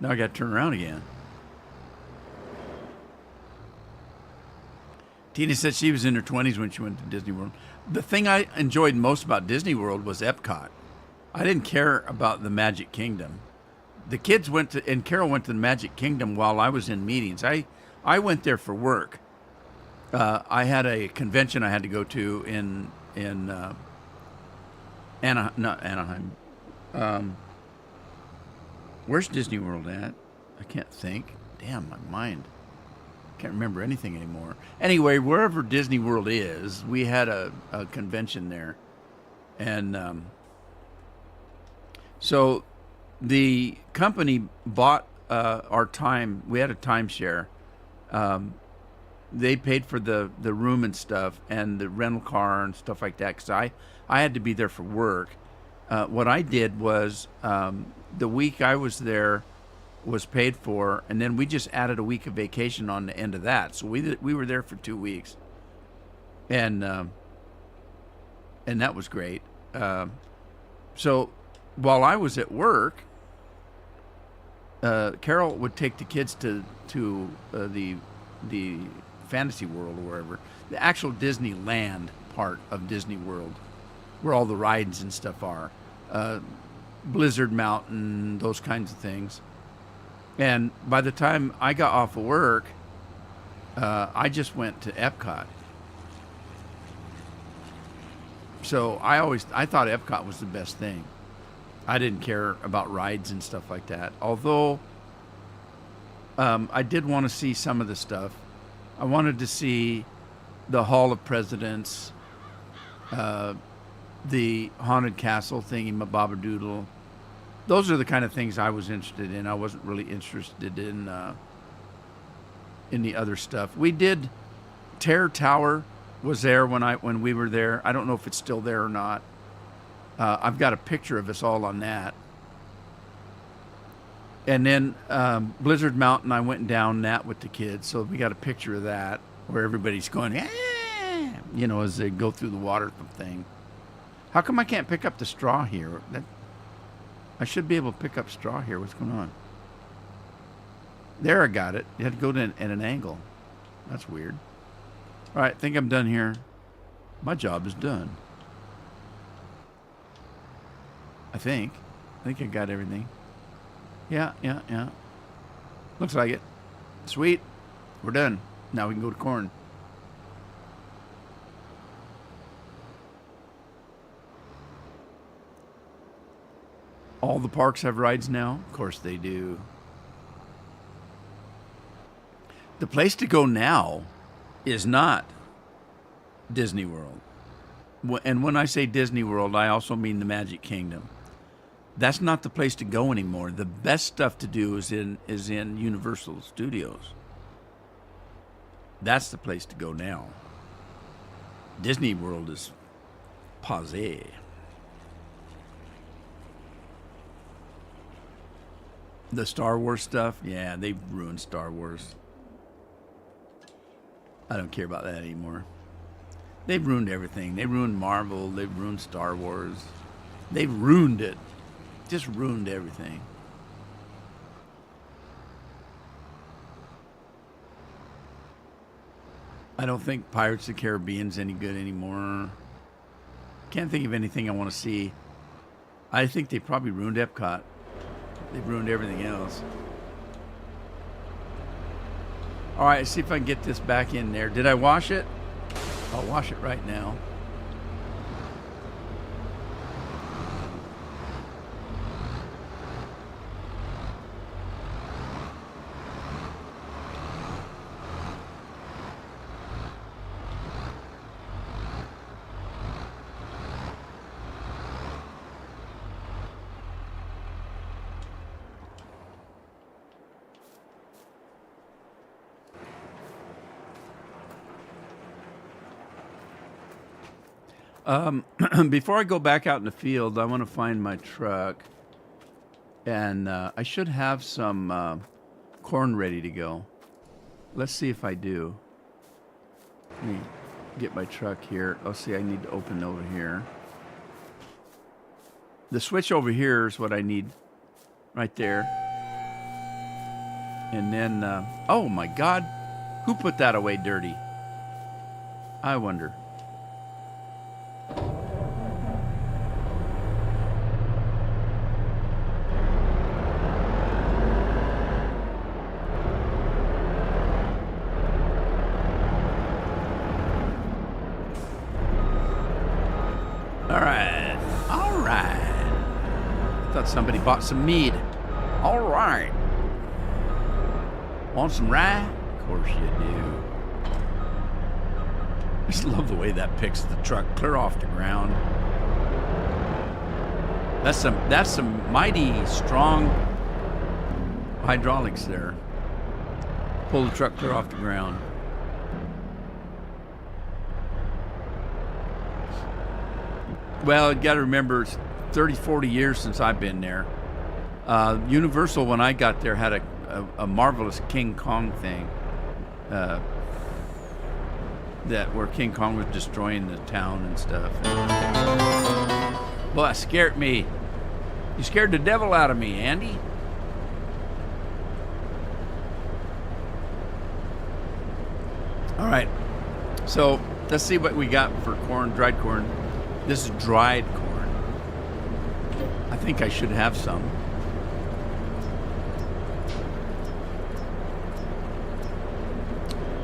I got to turn around again. Tina said she was in her 20s when she went to Disney World. The thing I enjoyed most about Disney World was Epcot. I didn't care about the Magic Kingdom. The kids went to, and Carol went to the Magic Kingdom while I was in meetings. I went there for work. I had a convention I had to go to in not Anaheim. Where's Disney World at? I can't think. Damn, my mind. Can't remember anything anymore. Anyway, wherever Disney World is, we had a convention there. And so the company bought our time. We had a timeshare. They paid for the room and stuff and the rental car and stuff like that because I had to be there for work. What I did was the week I was there was paid for, and then we just added a week of vacation on the end of that. So we were there for 2 weeks, and that was great. So while I was at work, Carol would take the kids to the Fantasy World or wherever, the actual Disneyland part of Disney World, where all the rides and stuff are, Blizzard Mountain, those kinds of things. And by the time I got off of work, I just went to Epcot. So I thought Epcot was the best thing. I didn't care about rides and stuff like that. Although I did want to see some of the stuff. I wanted to see the Hall of Presidents, the Haunted Castle thingy, Mababadoodle. Those are the kind of things I was interested in. I wasn't really interested in the other stuff. We did Terror Tower was there when we were there. I don't know if it's still there or not. I've got a picture of us all on that. And then Blizzard Mountain, I went down that with the kids, so we got a picture of that where everybody's going, as they go through the water thing. How come I can't pick up the straw here? I should be able to pick up straw here. What's going on? There, I got it. You had to go at an angle. That's weird. All right, I think I'm done here. My job is done. I think I got everything. Yeah. Looks like it. Sweet. We're done. Now we can go to corn. All the parks have rides now? Of course they do. The place to go now is not Disney World. And when I say Disney World, I also mean the Magic Kingdom. That's not the place to go anymore. The best stuff to do is in Universal Studios. That's the place to go now. Disney World is passé. The Star Wars stuff, yeah, they've ruined Star Wars. I don't care about that anymore. They've ruined everything. They ruined Marvel. They've ruined Star Wars. They've ruined it. Just ruined everything. I don't think Pirates of the Caribbean's any good anymore. Can't think of anything I want to see. I think they probably ruined Epcot. They've ruined everything else. All right, let's see if I can get this back in there. Did I wash it? I'll wash it right now. Before I go back out in the field, I want to find my truck. And I should have some corn ready to go. Let's see if I do. Let me get my truck here. Oh, see, I need to open over here. The switch over here is what I need right there. And then, oh my God, who put that away dirty? I wonder. All right. I thought somebody bought some mead. All right. Want some rye? Of course you do. I just love the way that picks the truck clear off the ground. That's some mighty strong hydraulics there. Pull the truck clear off the ground. Well, you got to remember, it's 30, 40 years since I've been there. Universal, when I got there, had a marvelous King Kong thing. Where King Kong was destroying the town and stuff. Well, that scared me. You scared the devil out of me, Andy. All right. So let's see what we got for corn, dried corn. This is dried corn. I think I should have some.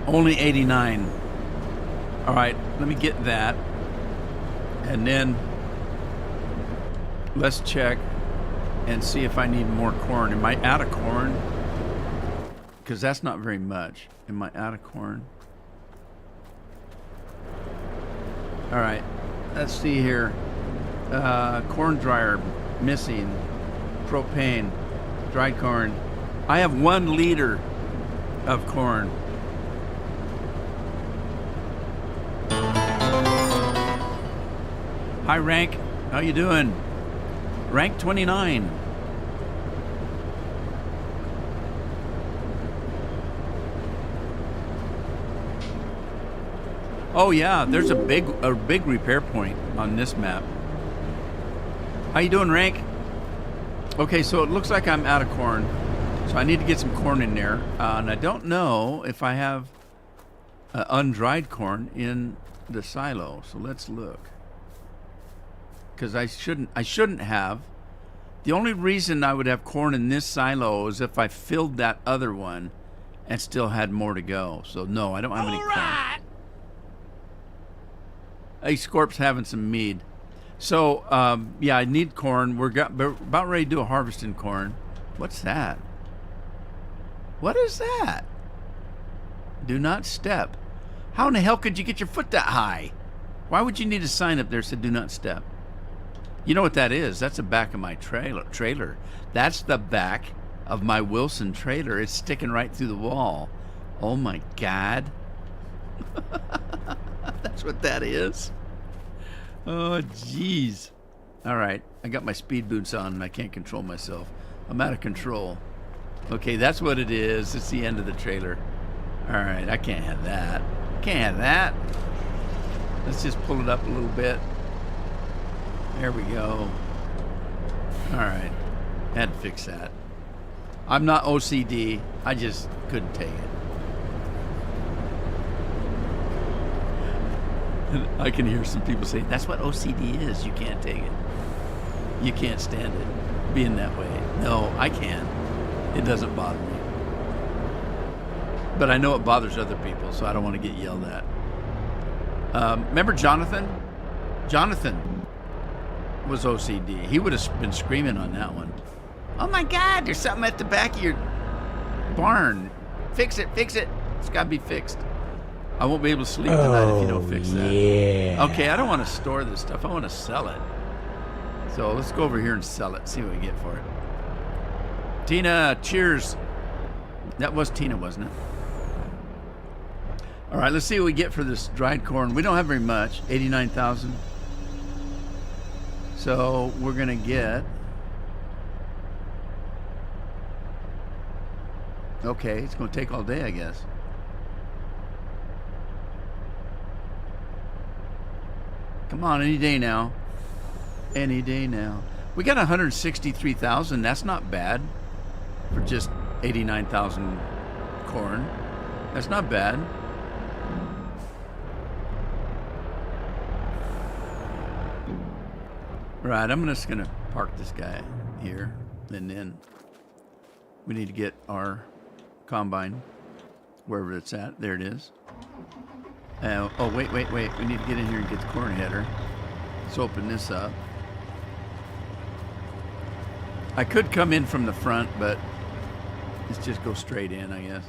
Only 89. All right, let me get that. And then let's check and see if I need more corn. Am I out of corn? Because that's not very much. Am I out of corn? All right. Let's see here. Corn dryer missing. Propane. Dried corn. I have 1 liter of corn. Hi, Rank. How you doing? Rank 29. Oh yeah, there's a big repair point on this map. How you doing, Rank? Okay, so it looks like I'm out of corn, so I need to get some corn in there. And I don't know if I have undried corn in the silo. So let's look. Because I shouldn't have. The only reason I would have corn in this silo is if I filled that other one and still had more to go. So no, I don't have any corn. Hey, Scorp's having some mead. So, yeah, I need corn. We're about ready to do a harvest in corn. What's that? What is that? Do not step. How in the hell could you get your foot that high? Why would you need a sign up there that said do not step? You know what that is? That's the back of my trailer. That's the back of my Wilson trailer. It's sticking right through the wall. Oh my God. That's what that is. Oh, jeez. All right. I got my speed boots on and I can't control myself. I'm out of control. Okay, that's what it is. It's the end of the trailer. All right. I can't have that. Can't have that. Let's just pull it up a little bit. There we go. All right. Had to fix that. I'm not OCD. I just couldn't take it. I can hear some people say, that's what OCD is. You can't take it. You can't stand it being that way. No, I can. It doesn't bother me. But I know it bothers other people, so I don't want to get yelled at. Remember Jonathan? Jonathan was OCD. He would have been screaming on that one. Oh my God, there's something at the back of your barn. Fix it, fix it. It's got to be fixed. I won't be able to sleep tonight if you don't fix that. Yeah. Okay, I don't want to store this stuff. I want to sell it. So let's go over here and sell it. See what we get for it. Tina, cheers. That was Tina, wasn't it? All right, let's see what we get for this dried corn. We don't have very much, 89,000. So we're going to get... Okay, it's going to take all day, I guess. Come on, any day now. Any day now. We got 163,000. That's not bad for just 89,000 corn. That's not bad. Right, I'm just going to park this guy here. And then we need to get our combine wherever it's at. There it is. Oh, wait. We need to get in here and get the corn header. Let's open this up. I could come in from the front, but let's just go straight in, I guess.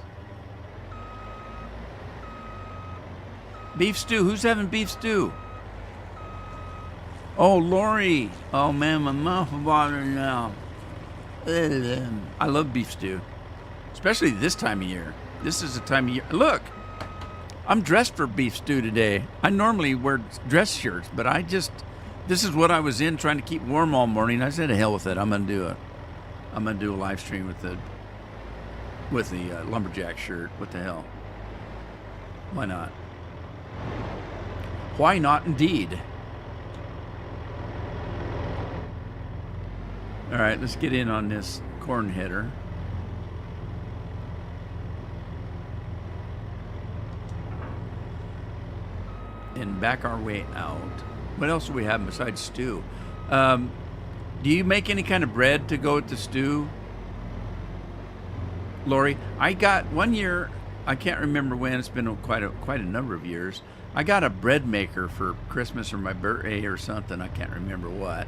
Beef stew. Who's having beef stew? Oh, Lori. Oh, man, my mouth is watering now. I love beef stew, especially this time of year. This is the time of year. Look. I'm dressed for beef stew today. I normally wear dress shirts, but this is what I was in, trying to keep warm all morning. I said, to hell with it. I'm gonna do a live stream with the lumberjack shirt. What the hell? Why not? Why not, indeed? All right, let's get in on this corn header. And back our way out. What else do we have besides stew? Do you make any kind of bread to go with the stew, Lori? I got one year, I can't remember when, it's been quite a number of years. I got a bread maker for Christmas or my birthday or something. I can't remember what.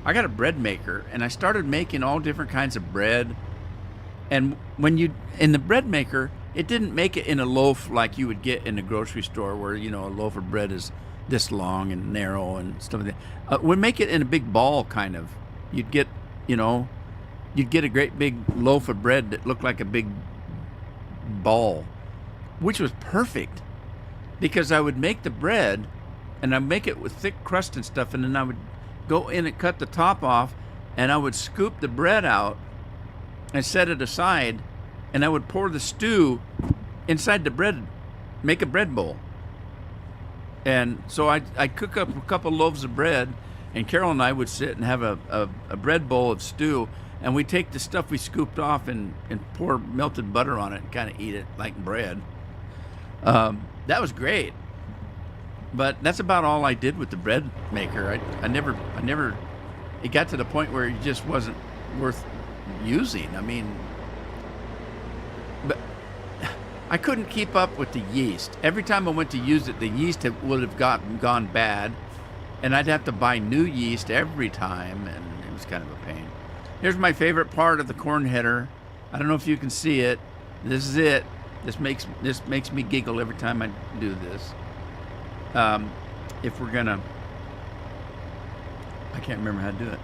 I got a bread maker and I started making all different kinds of bread. And in the bread maker, it didn't make it in a loaf like you would get in the grocery store where, a loaf of bread is this long and narrow and stuff like that. We'd make it in a big ball, kind of. You'd get a great big loaf of bread that looked like a big ball, which was perfect because I would make the bread and I'd make it with thick crust and stuff, and then I would go in and cut the top off, and I would scoop the bread out and set it aside, and I would pour the stew inside the bread, make a bread bowl. And so I'd cook up a couple loaves of bread, and Carol and I would sit and have a bread bowl of stew, and we'd take the stuff we scooped off and pour melted butter on it and kind of eat it like bread. That was great. But that's about all I did with the bread maker. I never, it got to the point where it just wasn't worth using. I mean, but I couldn't keep up with the yeast. Every time I went to use it, the yeast would have gone bad, and I'd have to buy new yeast every time, and it was kind of a pain. Here's my favorite part of the corn header. I don't know if you can see it. This is it. This makes me giggle every time I do this. If we're gonna, I can't remember how to do it.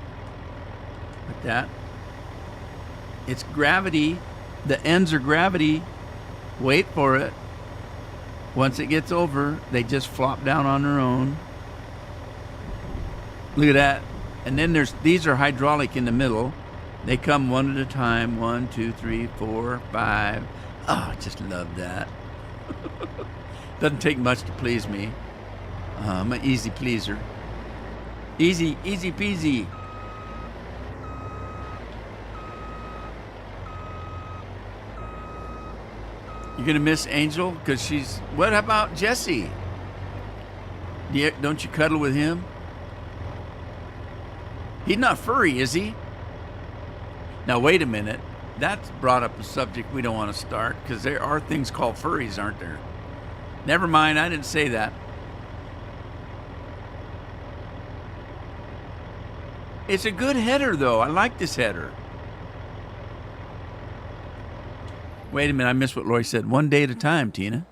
Like that. It's gravity. The ends are gravity. Wait for it. Once it gets over, they just flop down on their own. Look at that. And then these are hydraulic in the middle. They come one at a time. 1, 2, 3, 4, 5. Oh, I just love that. Doesn't take much to please me. I'm an easy pleaser. Easy peasy. You're going to miss Angel because she's... What about Jesse? Don't you cuddle with him? He's not furry, is he? Now, wait a minute. That's brought up a subject we don't want to start because there are things called furries, aren't there? Never mind, I didn't say that. It's a good header, though. I like this header. Wait a minute, I missed what Lori said. 1 day at a time, Tina.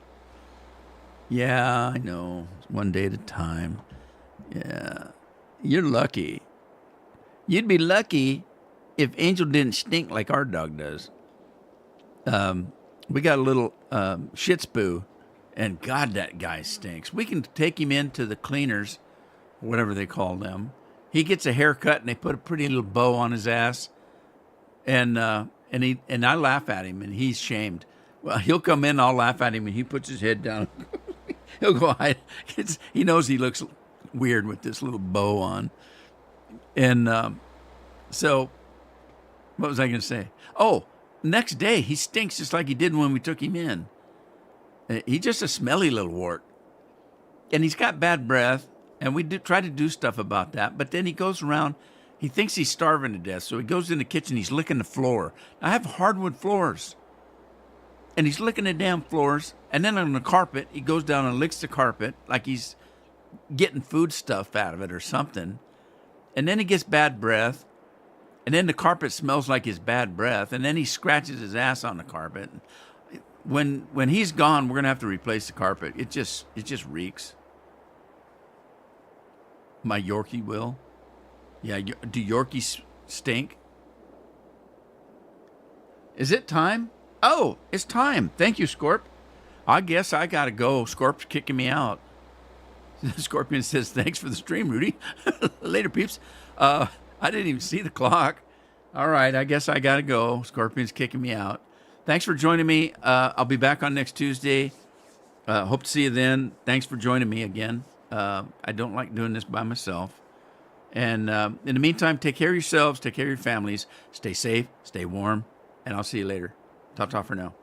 Yeah, I know. 1 day at a time. Yeah. You're lucky. You'd be lucky if Angel didn't stink like our dog does. We got a little Shih Tzu, and God, that guy stinks. We can take him into the cleaners, whatever they call them. He gets a haircut, and they put a pretty little bow on his ass, and I laugh at him, and he's shamed. Well, he'll come in, I'll laugh at him, and he puts his head down. He'll go hide. He knows he looks weird with this little bow on. And so, what was I going to say? Oh, next day, he stinks just like he did when we took him in. He's just a smelly little wart. And he's got bad breath, and we try to do stuff about that. But then he goes around, he thinks he's starving to death, so he goes in the kitchen, he's licking the floor. I have hardwood floors. And he's licking the damn floors, and then on the carpet, he goes down and licks the carpet like he's getting food stuff out of it or something. And then he gets bad breath, and then the carpet smells like his bad breath, and then he scratches his ass on the carpet. When he's gone, we're gonna have to replace the carpet. It just reeks. My Yorkie will. Yeah, do Yorkies stink? Is it time? Oh, it's time. Thank you, Scorp. I guess I gotta go. Scorp's kicking me out. Scorpion says, thanks for the stream, Rudy. Later, peeps. I didn't even see the clock. All right, I guess I got to go. Scorpion's kicking me out. Thanks for joining me. I'll be back on next Tuesday. Hope to see you then. Thanks for joining me again. I don't like doing this by myself. And in the meantime, take care of yourselves, take care of your families. Stay safe, stay warm, and I'll see you later. Ta-ta for now.